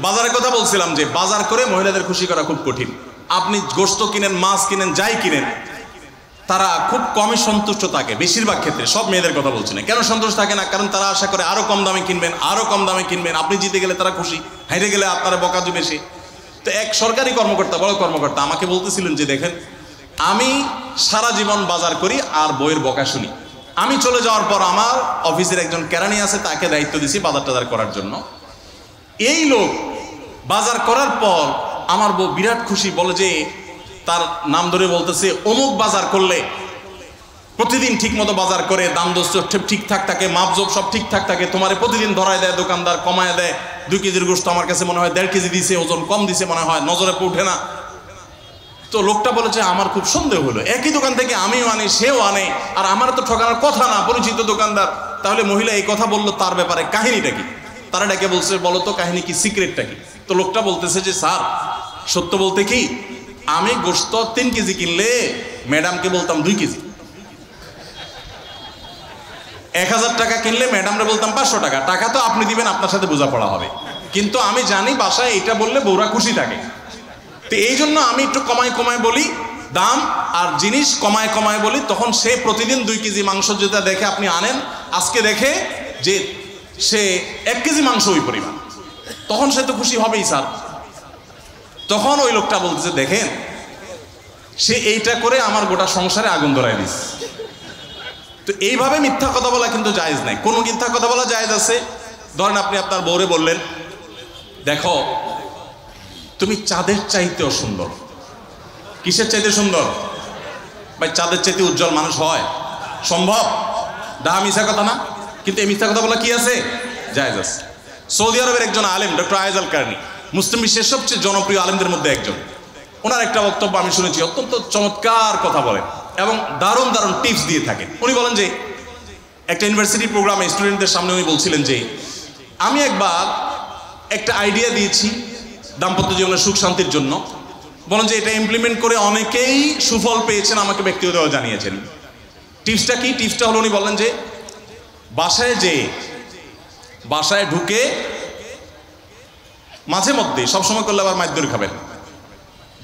বাজারের কথা বলছিলাম, যে বাজার করে মহিলাদের খুশি করা খুব কঠিন। আপনি গোশত কিনেন, মাছ কিনেন, যাই কিনেন, তারা খুব কমই সন্তুষ্ট থাকে বেশিরভাগ ক্ষেত্রে। সব মেয়েদের কথা বলছি না। কেন সন্তুষ্ট থাকে না? কারণ তারা আশা করে আরো কম দামে কিনবেন, আরো কম দামে কিনবেন। আপনি জিতে গেলে তারা খুশি, হাইরে গেলে আপনারা বকা দিবে সে। তো এক সরকারি কর্মকর্তা, বড় কর্মকর্তা, আমাকে বলতেছিলেন যে দেখেন, আমি সারা জীবন বাজার করি আর বইয়ের বকা শুনি। আমি চলে যাওয়ার পর আমার অফিসের একজন কেরানি আছে, তাকে দায়িত্ব দিছি বাজার টাজার করার জন্য। এই লোক বাজার করার পর আমার বউ বিরাট খুশি, বলে যে তার নাম ধরে বলতেছে, অমুক বাজার করলে প্রতিদিন ঠিক মতো বাজার করে, দাম দোষ ঠিকঠাক থাকে, মাপজোপ সব ঠিকঠাক থাকে, তোমার প্রতিদিন ধরায় দেয় দোকানদার, কমায় দেয়। 2 কেজির গোশত আমার কাছে মনে হয় 1.5 কেজি দিছে, ওজন কম দিছে মনে হয়, নজরে উঠে না। তো লোকটা বলেছে আমার খুব সন্দেহ হলো, একই দোকান থেকে আমিও আনি সেও আনে, আর আমার তো ঠকানোর কথা না, পরিচিত দোকানদার। তাহলে মহিলা এই কথা বললো, তার ব্যাপারে কাহিনীটা কি? তারা ডেকে বলছে বলো তো কাহিনী কি, সিক্রেটটা কি? তো লোকটা বলতেছে যে স্যার সত্য বলতে কি, আমি গোশত 3 কেজি কিনলে ম্যাডামকে বলতাম 2 কেজি, 1000 টাকা কিনলে ম্যাডামরে বলতাম 500 টাকা। টাকা তো আপনি দিবেন, আপনার সাথে বোঝাপড়া হবে, কিন্তু আমি জানি বাসায় এটা বললে বউরা খুশি থাকে, তো এই জন্য আমি একটু কমায় কমায় বলি দাম, আর জিনিস কমায় কমায় বলি। তখন সে প্রতিদিন 2 কেজি মাংস যেটা দেখে আপনি আনেন, আজকে দেখে যে সে 1 কেজি মাংস ওই পরিমাণ, তখন সে তো খুশি হবেই স্যার। তখন ওই লোকটা বলতেছে দেখেন, সে এইটা করে আমার গোটা সংসারে আগুন ধরায় দিস। তো এইভাবে মিথ্যা কথা বলা কিন্তু জায়েজ নাই। কোনো মিথ্যা কথা বলা জায়েজ আছে। ধরেন আপনি আপনার বউরে বললেন দেখো তুমি চাঁদের চাইতেও সুন্দর। কিসের চাইতে সুন্দর ভাই? চাঁদের চাইতে উজ্জ্বল মানুষ হয় সম্ভব? ডাহা মিথ্যা কথা না? কিন্তু এই মিথ্যা কথা বলা কি আছে? জায়েজ আছে। সৌদি আরবের একজন আলেম ডক্টর আয়েজ আল কারনি, মুসলিম বিশ্বের সবচেয়ে জনপ্রিয় আলেমদের মধ্যে একজন। ওনার একটা বক্তব্য আমি শুনেছি, অত্যন্ত চমৎকার কথা বলেন এবং দারুণ দারুণ টিপস দিয়ে থাকেন। উনি বলেন যে একটা ইউনিভার্সিটি প্রোগ্রামে স্টুডেন্টদের সামনে উনি বলছিলেন যে আমি একবার একটা আইডিয়া দিয়েছি দাম্পত্য জীবনের সুখ শান্তির জন্য। বলেন যে এটা ইমপ্লিমেন্ট করে অনেকেই সুফল পেয়েছেন, আমাকে ব্যক্তিগতভাবে জানিয়েছেন। টিপসটা কি? টিপসটা হলো উনি বলেন যে বাসায় ঢুকে মাঝে মধ্যে, সবসময় করলে আবার মাইর খাবেন,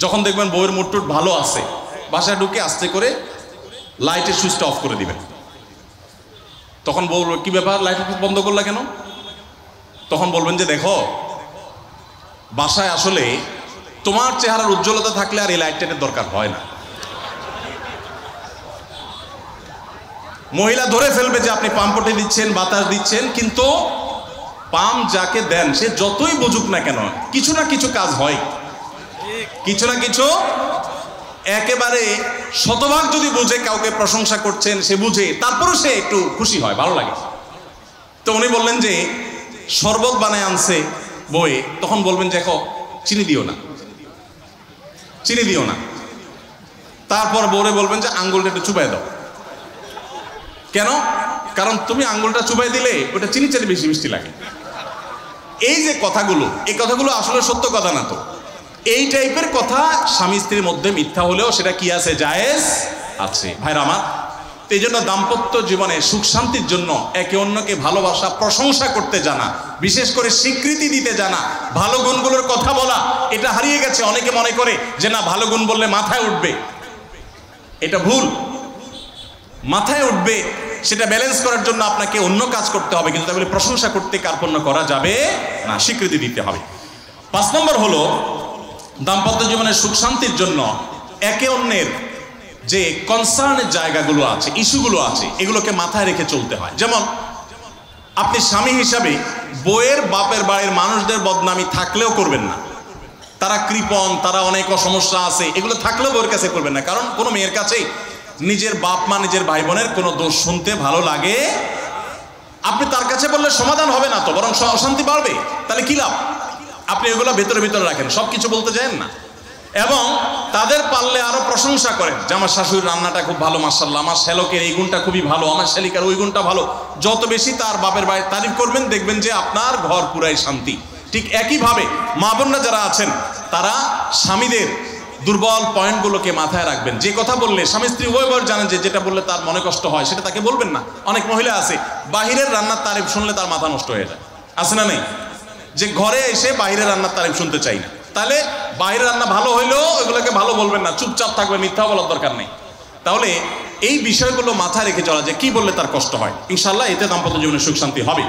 যখন দেখবেন বউয়ের মুড টুট ভালো আছে, বাসায় ঢুকে আস্তে করে লাইটের সুইচটা অফ করে দিবেন। তখন বউ কি ব্যাপার, লাইট বন্ধ করলা কেন? তখন বলবেন যে দেখো বাসায় আসলে তোমার চেহারার উজ্জ্বলতা থাকলে আর এই লাইটটার দরকার হয় না। মহিলা ধরে ফেলবে যে আপনি পাম্পটে দিচ্ছেন, বাতাস দিচ্ছেন, কিন্তু পাম্প যাকে দেন সে যতই বুঝুক না কেন কিছু না কিছু কাজ হয়, কিছু না কিছু। একেবারে শতভাগ যদি বুঝে কাউকে প্রশংসা করছেন, সে বুঝে, তারপরও সে একটু খুশি হয়, ভালো লাগে। তো উনি বললেন যে শরবত বানায় আনছে বউয়ে, তখন বলবেন যে দেখো চিনি দিও না, চিনি দিও না। তারপর বউরে বলবেন যে আঙ্গুলটা একটু চুবাই দাও। কেন? কারণ তুমি আঙ্গুলটা চুবাই দিলে ওটা চিনি চাইতে বেশি মিষ্টি লাগে। এই যে কথাগুলো, এই কথাগুলো আসলে সত্য কথা না। তো এই টাইপের কথা স্বামী স্ত্রীর মধ্যে মিথ্যা হলেও সেটা কি আছে? জায়েজ আছে। ভাইরা আমার, এই জন্য দাম্পত্য জীবনে সুখ শান্তির জন্য একে অন্যকে ভালোবাসা, প্রশংসা করতে জানা, বিশেষ করে স্বীকৃতি দিতে জানা, ভালো গুণগুলোর কথা বলা, এটা হারিয়ে গেছে। অনেকে মনে করে যে না ভালো গুণ বললে মাথায় উঠবে, এটা ভুল। মাথায় উঠবে সেটা ব্যালেন্স করার জন্য আপনাকে অন্য কাজ করতে হবে, কিন্তু তাহলে প্রশংসা করতে কার্পণ্য করা যাবে না, স্বীকৃতি দিতে হবে। 5 নম্বর হলো দাম্পত্য জীবনের সুখ শান্তির জন্য একে অন্যের যে কনসার্নের জায়গাগুলো আছে, ইস্যুগুলো আছে, এগুলোকে মাথায় রেখে চলতে হয়। যেমন আপনি স্বামী হিসাবে বউয়ের বাপের বাড়ির মানুষদের বদনামি থাকলেও করবেন না। তারা কৃপণ, তারা অনেক সমস্যা আছে, এগুলো থাকলেও বউয়ের কাছে করবেন না। কারণ কোনো মেয়ের কাছেই নিজের বাপ মা, নিজের ভাই বোনের কোনো দোষ শুনতে ভালো লাগে। আপনি তার কাছে বললে সমাধান হবে না, তো বরং অশান্তি বাড়বে। তাহলে কি লাভ? আপনি এগুলো ভেতরে ভিতরে রাখেন, সব কিছু বলতে যান না। এবং তাদের পারলে আরো প্রশংসা করেন যে আমার শাশুড়ির রান্নাটা খুব ভালো, মাশাআল্লাহ, আমার শ্যালকের এই গুণটা খুবই ভালো, আমার শ্যালিকার ওই গুণটা ভালো। যত বেশি তার বাপের বাড়ির তারিফ করবেন, দেখবেন যে আপনার ঘর পুরাই শান্তি। ঠিক একইভাবে মা বোনরা যারা আছেন তারা স্বামীদের দুর্বল পয়েন্টগুলোকে মাথায় রাখবেন। যে কথা বললে স্বামী স্ত্রী উভয়বার জানেন যে যেটা বললে তার মনে কষ্ট হয় সেটা তাকে বলবেন না। অনেক মহিলা আছে বাহিরের রান্নার তারিফ শুনলে তার মাথা নষ্ট হয়ে যায়, আছে না নেই? যে ঘরে এসে বাইরের রান্নার তারিফ শুনতে চাই না। তাহলে বাইরের রান্না ভালো হইলেও ওইগুলোকে ভালো বলবেন না, চুপচাপ থাকবে, মিথ্যা বলার দরকার নেই। তাহলে এই বিষয়গুলো মাথায় রেখে চলা, যে কি বললে তার কষ্ট হয়, ইনশাল্লাহ এতে দাম্পত্য জীবনে সুখ শান্তি হবে।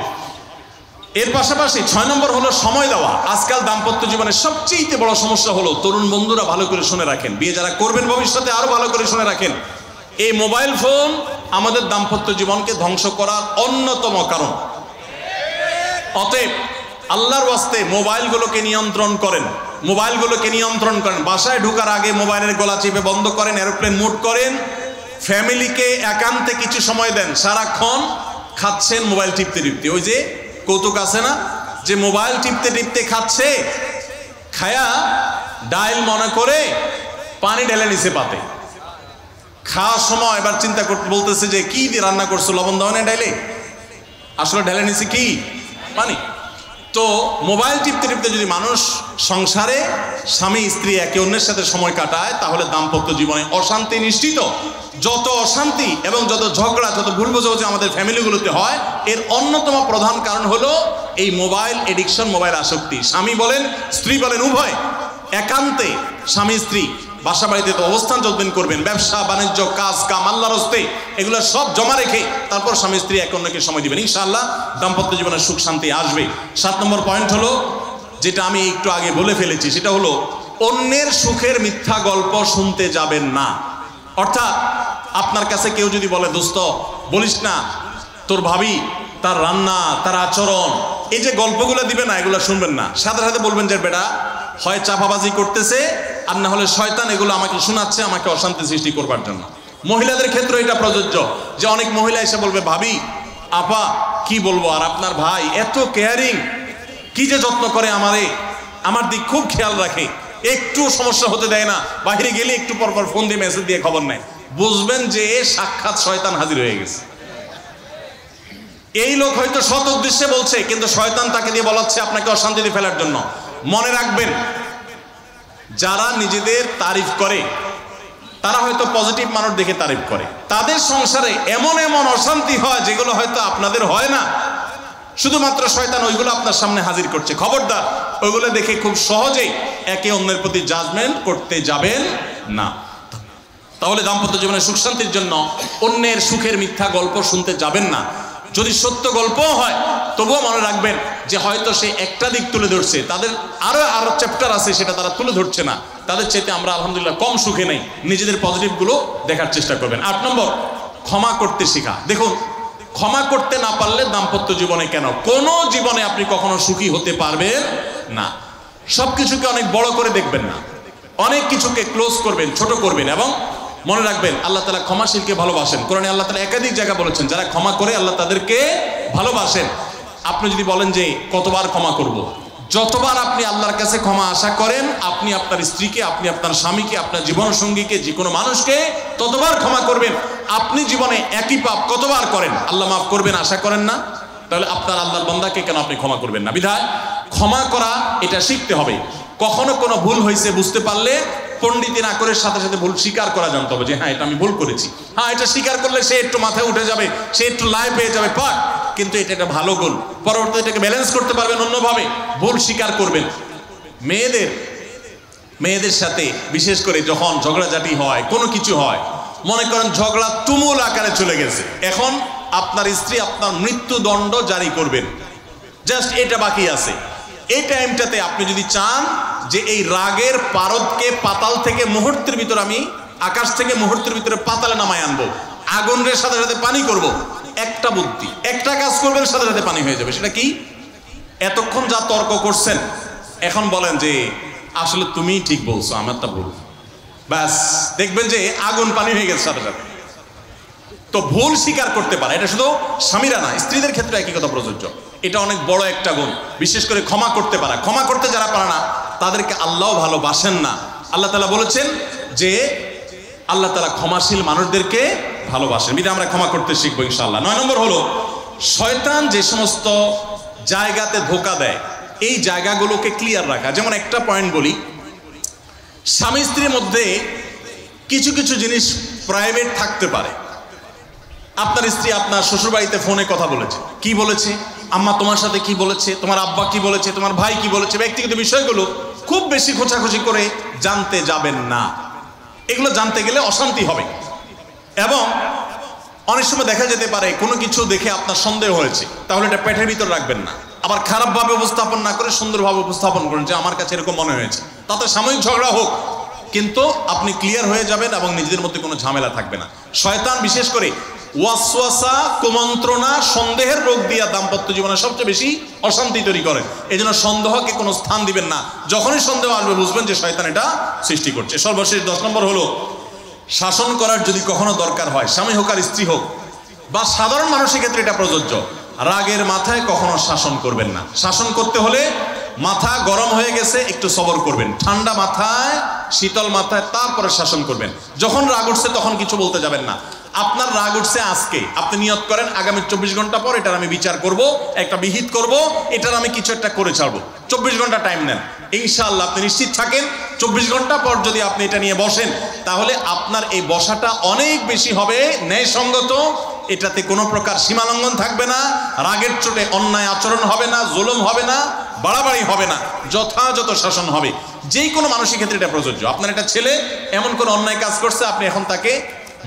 এর পাশাপাশি 6 নম্বর হলো সময় দেওয়া। আজকাল দাম্পত্য জীবনের সবচেয়ে বড় সমস্যা হলো, তরুণ বন্ধুরা ভালো করে শুনে রাখেন, বিয়ে যারা করবেন ভবিষ্যতে আরো ভালো করে শুনে রাখেন, এই মোবাইল ফোন আমাদের দাম্পত্য জীবনকে ধ্বংস করার অন্যতম কারণ। অতএব আল্লাহর ওয়াস্তে মোবাইলগুলোকে নিয়ন্ত্রণ করেন, মোবাইলগুলোকে নিয়ন্ত্রণ করেন। বাসায় ঢোকার আগে মোবাইলের গলা চেপে বন্ধ করেন, এরোপ্লেন মোড করেন, ফ্যামিলিকে একান্তে কিছু সময় দেন, সারাক্ষণ খাচ্ছেন মোবাইল টিপতে টিপতে। ওই যে কৌতুক আছে না, যে মোবাইল টিপতে টিপতে খাচ্ছে, খায়া ডাইল মনে করে পানি ঢেলে নিছে পাতে। খাওয়ার সময় এবার চিন্তা করতে বলতেছে যে কি দিয়ে রান্না করছো, লবণ দাও না ডাইলে, আসলে ঢেলে নিছে কি পানি। তো মোবাইল টিপতে টিপতে যদি মানুষ সংসারে স্বামী স্ত্রী একে অন্যের সাথে সময় কাটায়, তাহলে দাম্পত্য জীবনে অশান্তি নিশ্চিত। যত অশান্তি এবং যত ঝগড়া, যত ভুল বোঝাবুঝি আমাদের ফ্যামিলিগুলোতে হয়, এর অন্যতম প্রধান কারণ হলো এই মোবাইল এডিকশন, মোবাইল আসক্তি। স্বামী বলেন স্ত্রী বলেন উভয় একান্তে স্বামী স্ত্রী বাসা বাড়িতে তো অবস্থান যতদিন করবেন, ব্যবসা বাণিজ্য কাজ কাম আল্লাহর হস্তে, এগুলো সব জমা রেখে তারপর স্বামী স্ত্রী একে অন্যকে সময় দিবেন, ইনশাআল্লাহ দাম্পত্য জীবনে সুখ শান্তি আসবে। 7 নম্বর পয়েন্ট হলো, যেটা আমি একটু আগে বলে ফেলেছি, সেটা হলো অন্যের সুখের মিথ্যা গল্প শুনতে যাবেন না। অর্থাৎ আপনার কাছে কেউ যদি বলে দোস্ত বলিস না তোর ভাবি, তার রান্না, তার আচরণ, এই যে গল্পগুলো দিবে না, এগুলো শুনবেন না। সাথে সাথে বলবেন যে বেটা হয় চাপাবাজি করতেছে, আর না হলে শয়তান এগুলো আমাকে শোনাচ্ছে, আমাকে অশান্তি সৃষ্টি করবার জন্য। মহিলাদের ক্ষেত্রে এটা প্রযোজ্য, যে অনেক মহিলা এসে বলবে ভাবি আপা কি বলবো, আর আপনার ভাই এত কেয়ারিং, কি যে যত্ন করে আমারে, আমার দিক খুব খেয়াল রাখে, একটু সমস্যা হতে দেয় না, বাইরে গেলে একটু পরপর ফোন দিয়ে মেসেজ দিয়ে খবর নেয়। বুঝবেন যে সাক্ষাৎ শয়তান হাজির হয়ে গেছে। এই লোক হয়তো সৎ উদ্দেশ্যে বলছে, কিন্তু শয়তান তাকে দিয়ে বলাচ্ছে আপনাকে অশান্তিতে ফেলার জন্য। মনে রাখবেন, যারা নিজেদের তারিফ করে তারা হয়তো পজিটিভ মানুষ দেখে তারিফ করে, তাদের সংসারে এমন এমন অশান্তি হয় যেগুলো হয়তো আপনাদের হয় না, শুধুমাত্র শয়তান ওইগুলো আপনার সামনে হাজির করছে। খবরদার, ওইগুলো দেখে খুব সহজেই একে অন্যের প্রতি জাজমেন্ট করতে যাবেন না। তাহলে দাম্পত্য জীবনে সুখ শান্তির জন্য অন্যের সুখের মিথ্যা গল্প শুনতে যাবেন না। যদি সত্য গল্পও হয় তবুও মনে রাখবেন যে হয়তো সে একটা দিক তুলে ধরছে, তাদের আরো চ্যাপ্টার আছে সেটা তারা তুলে ধরছে না, তাদের চাইতে আমরা আলহামদুলিল্লাহ কম সুখে নেই। নিজেদের পজিটিভগুলো দেখার চেষ্টা করবেন। 8 নম্বর, ক্ষমা করতে শেখা। দেখুন, ক্ষমা করতে না পারলে দাম্পত্য জীবনে কেন, কোনো জীবনে আপনি কখনো সুখী হতে পারবেন না। সবকিছুকে অনেক বড় করে দেখবেন না, অনেক কিছুকে ক্লোজ করবেন, ছোট করবেন। এবং মনে রাখবেন আল্লাহ তাআলা ক্ষমাশীলকে ভালোবাসেন। কোরআনে আল্লাহ তাআলা একাধিক জায়গা বলেছেন যারা ক্ষমা করে আল্লাহ তাদেরকে ভালোবাসেন। আপনি যদি বলেন যে কতবার ক্ষমা করব, যতবার আপনি আল্লাহর কাছে ক্ষমা আশা করেন, আপনি আপনার স্ত্রীকে, আপনি আপনার স্বামীকে, আপনার জীবনসঙ্গীকে, যে কোনো মানুষকে ততবার ক্ষমা করবেন। আপনি জীবনে একই পাপ কতবার করেন আল্লাহ মাফ করবেন আশা করেন না, তাহলে আপনার আল্লাহর বান্দাকে কেন আপনি ক্ষমা করবেন না? বিধায় ক্ষমা করা এটা শিখতে হবে। কখনো কোনো ভুল হয়েছে বুঝতে পারলে পণ্ডিতি না করে সাথে সাথে ভুল স্বীকার করা জানতে হবে, যে হ্যাঁ এটা আমি ভুল করেছি। হ্যাঁ, এটা স্বীকার করলে সে একটু মাথায় উঠে যাবে, সে একটু লাই পেয়ে যাবে, পাক। কিন্তু এটা একটা ভালো গুণ, পরবর্তীতে এটাকে ব্যালেন্স করতে পারবেন অন্যভাবে। ভুল স্বীকার করবেন। মেয়েদের সাথে বিশেষ করে যখন ঝগড়াঝাটি হয়, কোনো কিছু হয়, মনে করেন ঝগড়া তুমুল আকারে চলে গেছে, এখন আপনার স্ত্রী আপনার মৃত্যুদণ্ড জারি করবেন, জাস্ট এটা বাকি আছে। এই টাইমটাতে আপনি যদি চান যে এই রাগের পারদকে পাতাল থেকে মুহূর্তের ভিতর, আমি আকাশ থেকে মুহূর্তের ভিতরে পাতালে নামায় আনবো, আগুনের সাথে সাথে পানি করব, একটা বুদ্ধি, একটা কাজ করবেন, সাথে সাথে পানি হয়ে যাবে। সেটা কি? এতক্ষণ যা তর্ক করছেন এখন বলেন যে আসলে তুমি ঠিক বলছো, আমারটা ভুল, ব্যাস দেখবেন যে আগুন পানি হয়ে গেছে সাথে সাথে। তো ভুল স্বীকার করতে পারে, এটা শুধু স্বামীরা না, স্ত্রীদের ক্ষেত্রে একই কথা প্রযোজ্য। এটা অনেক বড় একটা গুণ, বিশেষ করে ক্ষমা করতে পারা। ক্ষমা করতে যারা পারে না তাদেরকে আল্লাহ ভালোবাসেন না। আল্লাহ তাআলা বলেছেন যে আল্লাহ তাআলা ক্ষমাশীল মানুষদেরকে ভালোবাসেন, বিধায় আমরা ক্ষমা করতে শিখবো ইনশাআল্লাহ। 9 নম্বর হলো, শয়তান যে সমস্ত জায়গাতে ধোঁকা দেয় এই জায়গাগুলোকে ক্লিয়ার রাখা। যেমন একটা পয়েন্ট বলি, স্বামী স্ত্রীর মধ্যে কিছু কিছু জিনিস প্রাইভেট থাকতে পারে। আপনার স্ত্রী আপনার শ্বশুরবাড়িতে ফোনে কথা বলেছে, কি বলেছে, আম্মা তোমার সাথে কি বলেছে, তোমার আব্বা কি বলেছে, তোমার ভাই কি বলেছে, ব্যক্তিগত বিষয়গুলো খুব বেশি খোঁচাখুচি করে জানতে যাবেন না। এগুলো জানতে গেলে অশান্তি হবে। এবং অনেক সময় দেখা যেতে পারে কোনো কিছু দেখে আপনার সন্দেহ হয়েছে, তাহলে এটা পেটের ভিতর রাখবেন না। আবার খারাপভাবে উপস্থাপন না করে সুন্দরভাবে উপস্থাপন করেন যে আমার কাছে এরকম মনে হয়েছে, তাতে সাময়িক ঝগড়া হোক, কিন্তু আপনি ক্লিয়ার হয়ে যাবেন এবং নিজেদের মধ্যে কোনো ঝামেলা থাকবে না। শয়তান বিশেষ করে ওয়াসওয়াসা, কুমন্ত্রণা, সন্দেহের রোগ দিয়া দাম্পত্য জীবনে সবচেয়ে বেশি অশান্তি তৈরি করেন। এই জন্য সন্দেহকে কোনো স্থান দিবেন না। যখনই সন্দেহ আসবে বুঝবেন যে শয়তান এটা সৃষ্টি করছে। সর্বশেষ 10 নম্বর হলো, শাসন করার যদি কখনো দরকার হয়, স্বামী হোক আর স্ত্রী হোক বা সাধারণ মানুষের ক্ষেত্রে এটা প্রযোজ্য, রাগের মাথায় কখনো শাসন করবেন না। শাসন করতে হলে মাথা গরম হয়ে গেছে একটু সবর করবেন, ঠান্ডা মাথায় শীতল মাথায় তারপরে শাসন করবেন। যখন রাগ উঠছে তখন কিছু বলতে যাবেন না। আপনার রাগ উঠছে আজকে, আপনি নিয়ত করেন আগামী 24 ঘন্টা পর এটার আমি বিচার করব, একটা বিহিত করব, এটার আমি কিছু একটা করে ছাড়বো। 24 ঘন্টা টাইম নেন, ইনশাআল্লাহ আপনি নিশ্চিত থাকেন 24 ঘন্টা পর যদি আপনি এটা নিয়ে বসেন তাহলে আপনার এই বসাটা অনেক বেশি হবে ন্যায়সঙ্গত। এটাতে কোনো প্রকার সীমালঙ্ঘন থাকবে না, রাগের চোটে অন্যায় আচরণ হবে না, জুলুম হবে না, বাড়াবাড়ি হবে না, যথাযথ শাসন হবে। যেই কোনো মানুষের ক্ষেত্রে এটা প্রযোজ্য। আপনার একটা ছেলে এমন কোন অন্যায় কাজ করছে, আপনি এখন তাকে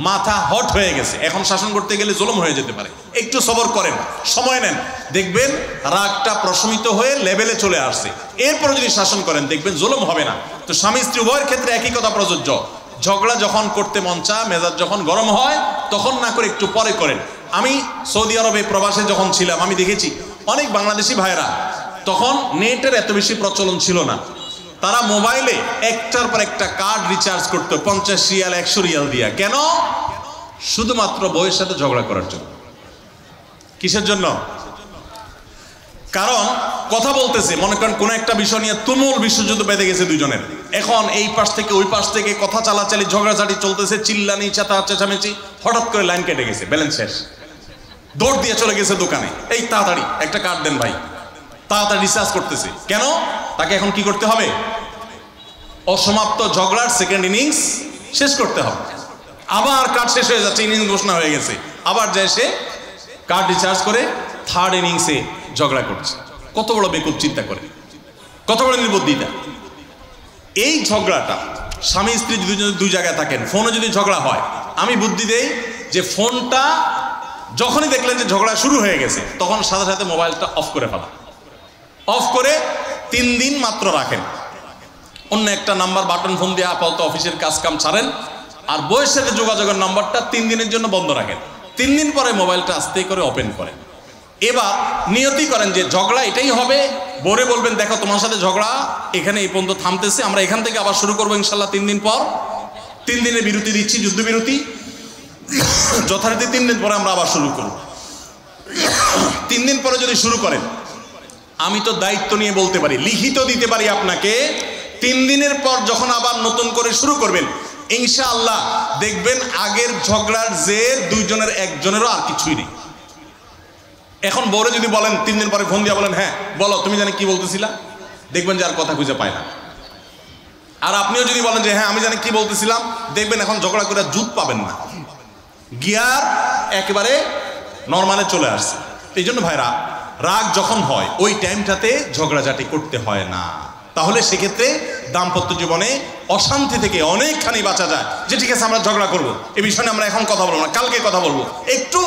মাথা হট হয়ে গেছে, এখন শাসন করতে গেলে জুলুম হয়ে যেতে পারে, একটু সবর করেন, সময় নেন, দেখবেন রাগটা প্রশমিত হয়ে লেভেলে চলে আসছে। এরপরে যদি শাসন করেন দেখবেন জুলুম হবে না। তো স্বামী স্ত্রী উভয়ের ক্ষেত্রে একই কথা প্রযোজ্য। ঝগড়া যখন করতে মন চায়, মেজাজ যখন গরম হয় তখন না করে একটু পরে করেন। আমি সৌদি আরবে প্রবাসে যখন ছিলাম আমি দেখেছি অনেক বাংলাদেশি ভাইরা, তখন নেটের এত বেশি প্রচলন ছিল না, তারা মোবাইলে একটার পর একটা কার্ড রিচার্জ করতো 50 রিয়াল 100 রিয়াল দিয়া। কেন? শুধুমাত্র বউয়ের সাথে ঝগড়া করার জন্য। কিসের জন্য? কারণ কথা বলতেছে, মনে করেন কোন একটা বিষয় নিয়ে তুমুল বিশ্বযুদ্ধ বেঁধে গেছে দুজনের, এখন এই পাশ থেকে ওই পাশ থেকে কথা চালাচালি ঝগড়াঝাটি চলতেছে, চিল্লানি চেঁচামেচি, হঠাৎ করে লাইন কেটে গেছে, ব্যালেন্স শেষ, দৌড় দিয়ে চলে গেছে দোকানে, এই তাড়াতাড়ি একটা কার্ড দেন ভাই, তাড়াতাড়ি রিচার্জ করতেছে। কেন? তাকে এখন কি করতে হবে? অসমাপ্ত ঝগড়ার সেকেন্ড ইনিংস শেষ করতে হবে। আবার কার্ড শেষ হয়ে যাচ্ছে, ইনিংস ঘোষণা হয়ে গেছে, আবার যায় সে কার্ড রিচার্জ করে থার্ড ইনিংসে ঝগড়া করছে। কত বড় বেকুব চিন্তা করে, কত বড় নির্বুদ্ধিতা। এই ঝগড়াটা স্বামী স্ত্রী যদি দুই জায়গায় থাকেন, ফোনে যদি ঝগড়া হয়, আমি বুদ্ধি দেই যে ফোনটা যখনই দেখলেন যে ঝগড়া শুরু হয়ে গেছে তখন সাথে সাথে মোবাইলটা অফ করে ফেলা, অফ করে 3 দিন মাত্র রাখেন, অন্য একটা নাম্বার বাটন ফোন দিয়ে আপাতত অফিসের কাজ কাম ছাড়েন, আর বউয়ের সাথে যোগাযোগের নাম্বারটা 3 দিনের জন্য বন্ধ রাখেন। 3 দিন পরে মোবাইলটা আস্তে করে ওপেন করেন। এবার নিয়তি করেন যে ঝগড়া এটাই হবে, বউরে বলবেন দেখো তোমার সাথে ঝগড়া এখানে এই পর্যন্ত থামতেছে, আমরা এখান থেকে আবার শুরু করবো ইনশাল্লাহ 3 দিন পর। 3 দিনের বিরতি দিচ্ছি, যুদ্ধবিরতি, যথারীতি 3 দিন পরে আমরা আবার শুরু করব। 3 দিন পরে যদি শুরু করেন, আমি তো দায়িত্ব নিয়ে বলতে পারি, লিখিত দিতে পারি আপনাকে, 3 দিনের পর যখন আবার নতুন করে শুরু করবেন ইনশাআল্লাহ দেখবেন আগের ঝগড়ার যে দুইজনের একজনেরও আর কিছুই নেই। এখন বউরে যদি বলেন 3 দিন পরে ফোন দিয়ে বলেন হ্যাঁ বলো তুমি জানি কি বলতেছিলা, দেখবেন যে আর কথা খুঁজে পায় না। আর আপনিও যদি বলেন যে হ্যাঁ আমি জানি কি বলতেছিলাম, দেখবেন এখন ঝগড়া করে জুত পাবেন না, গিয়ার একেবারে নর্মালে চলে আসছে। এই জন্য ভাইরা, রাগ যখন হয় ওই টাইমটাতে ঝগড়াঝাটি করতে হয় না, তাহলে সেক্ষেত্রে দাম্পত্য জীবনে অশান্তি থেকে অনেকখানি বাঁচা যায়। যে ঠিক আছে আমরা ঝগড়া করবো, এই বিষয়ে আমরা এখন কথা বলবো না, কালকে কথা বলবো, একটু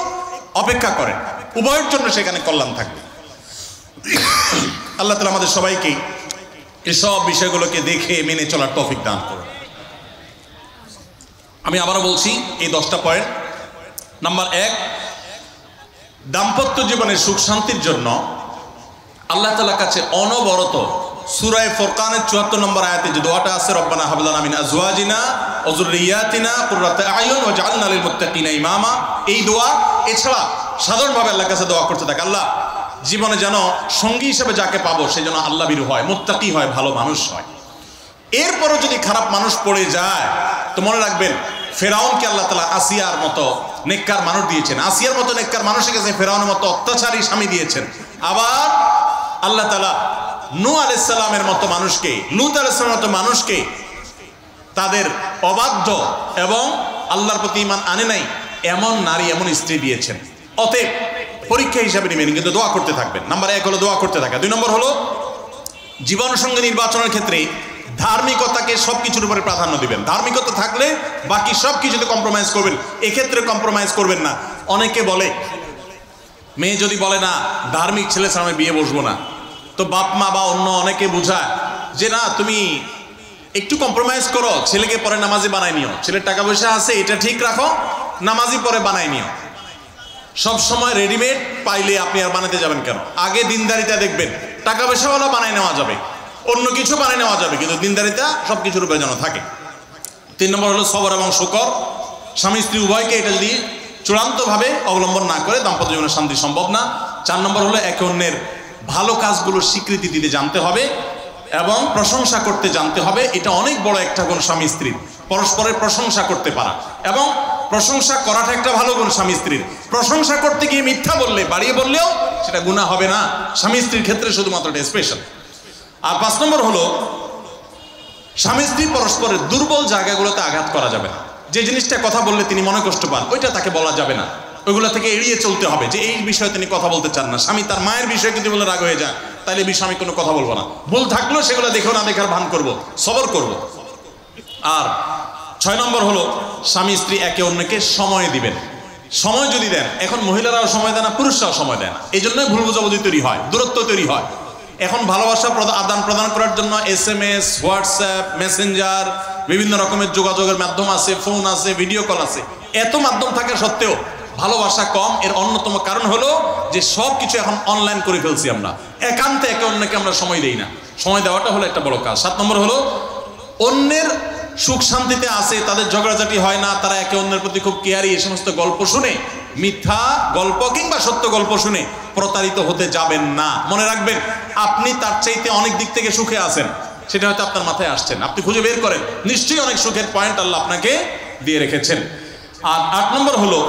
অপেক্ষা করেন, উভয়ের জন্য সেখানে কল্যাণ থাকবে। আল্লাহ তাআলা আমাদের সবাইকে এসব বিষয়গুলোকে দেখে মেনে চলার তৌফিক দান করুন। আমি আবারও বলছি এই 10টা পয়েন্ট। নাম্বার 1, দাম্পত্য জীবনের সুখ শান্তির জন্য আল্লাহ তাআলার কাছে অনবরত সূরা ফুরকানের 74 নম্বর আয়াতে যে দোয়াটা আছে, রব্বানা হাব লানা মিন আজওয়াজিনা ওয়া যুররিয়াতিনা কুররাতা আয়ুন ওয়াজআলনা লিল মুত্তাকিনা ইমামা, এই দোয়া এছাড়া সাধারণভাবে আল্লাহর কাছে দোয়া করতে থাকে, আল্লাহ জীবনে যেন সঙ্গী হিসেবে যাকে পাবো সে যেন আল্লাহ ভীরু হয়, মুত্তাকি হয়, ভালো মানুষ হয়। এরপরও যদি খারাপ মানুষ পড়ে যায় তো মনে রাখবেন ফেরাউনকে আল্লাহ তাআলা আসিয়ার মতো নেককার মানুষ দিয়েছেন, আসিয়ার মতো নেককার মানুষের কাছে ফেরাউনের মতো অত্যাচারী স্বামী দিয়েছেন। আবার আল্লাহ তাআলা নূহ আলাইহিস সালামের মতো মানুষকে, লূত আলাইহিস সালামের মতো মানুষকে তাদের অবাধ্য এবং আল্লাহর প্রতি ঈমান আনে নাই এমন নারী এমন স্ত্রী দিয়েছেন। অতএব পরীক্ষা হিসাবে নেবেন, কিন্তু দোয়া করতে থাকবেন। নাম্বার 1 হলো দোয়া করতে থাকা। 2 নম্বর হলো জীবনসঙ্গী নির্বাচনের ক্ষেত্রে ধার্মিকতাকে সবকিছুর উপরে প্রাধান্য দিবেন। ধার্মিকতা থাকলে বাকি সব কিছুতে কম্প্রোমাইজ করবেন, এক্ষেত্রে কম্প্রোমাইজ করবেন না। অনেকে বলে, মেয়ে যদি বলে না ধার্মিক ছেলে ছাড়া আমি বিয়ে বসবো না, তো বাপ মা বা অন্য অনেকে বুঝায় যে না তুমি একটু কম্প্রোমাইজ করো, ছেলেকে পরে নামাজি বানাই নিও, ছেলের টাকা পয়সা আছে এটা ঠিক রাখো, নামাজি পরে বানাই নিও। সব সময় রেডিমেড পাইলে আপনি আর বানাতে যাবেন কেন? আগে দিনদারিতা দেখবেন, টাকা পয়সাওয়ালা বানাই নেওয়া যাবে, অন্য কিছু বানাই নেওয়া যাবে, কিন্তু দিনদারিতা সব কিছুর উপরে যেন থাকে। 3 নম্বর হলো সবর এবং শুকর। স্বামী স্ত্রী উভয়কে এটা যদি চূড়ান্তভাবে অবলম্বন না করে দাম্পত্য জীবনে শান্তি সম্ভব না। 4 নম্বর হলো একে অন্যের ভালো কাজগুলোর স্বীকৃতি দিতে জানতে হবে এবং প্রশংসা করতে জানতে হবে। এটা অনেক বড় একটা গুণ স্বামী স্ত্রীর, পরস্পরের প্রশংসা করতে পারা। এবং প্রশংসা করাটা একটা ভালো গুণ স্বামী স্ত্রীর। প্রশংসা করতে গিয়ে মিথ্যা বললে, বাড়িয়ে বললেও সেটা গুনাহ হবে না, স্বামী স্ত্রীর ক্ষেত্রে শুধুমাত্র এটা স্পেশাল। আর 5 নম্বর হলো স্বামী স্ত্রী পরস্পরের দুর্বল জায়গাগুলোতে আঘাত করা যাবে না। যে জিনিসটা কথা বললে তিনি মনে কষ্ট পান, ওইটা তাকে বলা যাবে না, ওইগুলো থেকে এড়িয়ে চলতে হবে। যে এই বিষয়ে তিনি কথা বলতে চান না, স্বামী তার মায়ের বিষয়ে কিন্তু বলে রাগ হয়ে যায়, তাইলে বিষয়ে আমি কোনো কথা বলবো না। ভুল থাকলেও সেগুলো দেখেও না দেখার ভান করব, সবর করব। আর 6 নম্বর হলো স্বামী স্ত্রী একে অন্যকে সময় দিবেন। সময় যদি দেন, এখন মহিলারাও সময় দেয় না, পুরুষরাও সময় দেয় না, এই জন্যই ভুল বোঝাবুঝি তৈরি হয়, দূরত্ব তৈরি হয়। এখন ভালোবাসা আদান প্রদান করার জন্য SMS, হোয়াটসঅ্যাপ, মেসেঞ্জার, বিভিন্ন রকমের যোগাযোগের মাধ্যম আছে, ফোন আছে, ভিডিও কল আছে। এত মাধ্যম থাকা সত্ত্বেও ভালোবাসা কম। এর অন্যতম কারণ হলো যে সব কিছু এখন অনলাইন করে ফেলছি আমরা, একান্তে একে অন্যকে আমরা সময় দেই না। সময় দেওয়াটা হলো একটা বড় কাজ। 7 নম্বর হলো অন্যের সুখ শান্তিতে আছে, তাদের ঝগড়াঝাটি হয় না, তারা একে অন্যের প্রতি খুব কেয়ারি। এই সমস্ত গল্প শুনে, মিথ্যা গল্প কিংবা সত্য গল্প শুনে প্রতারিত হতে যাবেন না। মনে রাখবেন, আপনি তার চাইতে অনেক দিক থেকে সুখে আছেন, সেটা হয়তো আপনার মাথায় আসছেন, আপনি খুঁজে বের করেন, নিশ্চয়ই অনেক সুখের পয়েন্ট আল্লাহ আপনাকে দিয়ে রেখেছেন। আর 8 নম্বর হলো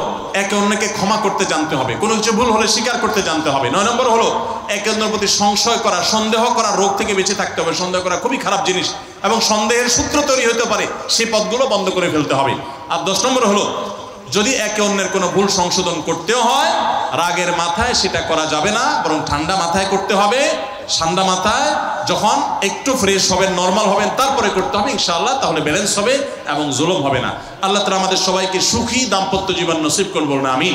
একে অন্যকে ক্ষমা করতে জানতে হবে, কোনো কিছু ভুল হলে স্বীকার করতে জানতে হবে। 9 নম্বর হলো একে অন্যের প্রতি সংশয় করা, সন্দেহ করা রোগ থেকে বেঁচে থাকতে হবে। সন্দেহ করা খুবই খারাপ জিনিস এবং সন্দেহের সূত্র তৈরি হতে পারে, সেই পথগুলো বন্ধ করে ফেলতে হবে। আর 10 নম্বর হলো যদি একে অন্যের কোনো ভুল সংশোধন করতেও হয়, রাগের মাথায় সেটা করা যাবে না, বরং ঠান্ডা মাথায় করতে হবে। ঠান্ডা মাথায় যখন একটু ফ্রেশ হবেন, নর্মাল হবেন, তারপরে করতে হবে ইনশাআল্লাহ, তাহলে ব্যালেন্স হবে এবং জুলুম হবে না। আল্লাহ তাআলা আমাদের সবাইকে সুখী দাম্পত্য জীবন নসিব করুন, বলুন আমিন।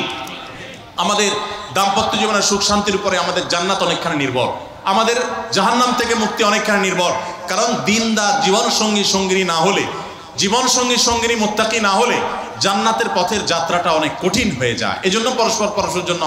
আমাদের দাম্পত্য জীবনের সুখ শান্তির উপরে আমাদের জান্নাত অনেকখানি নির্ভর, আমাদের জাহান্নাম থেকে মুক্তি অনেকখানি নির্ভর। কারণ দিনদার জীবন সঙ্গী সঙ্গিনী না হলে, জীবন সঙ্গী সঙ্গিনী মুত্তাকি না হলে জান্নাতের পথের যাত্রাটা অনেক কঠিন হয়ে যায়। এজন্য পরস্পরের জন্য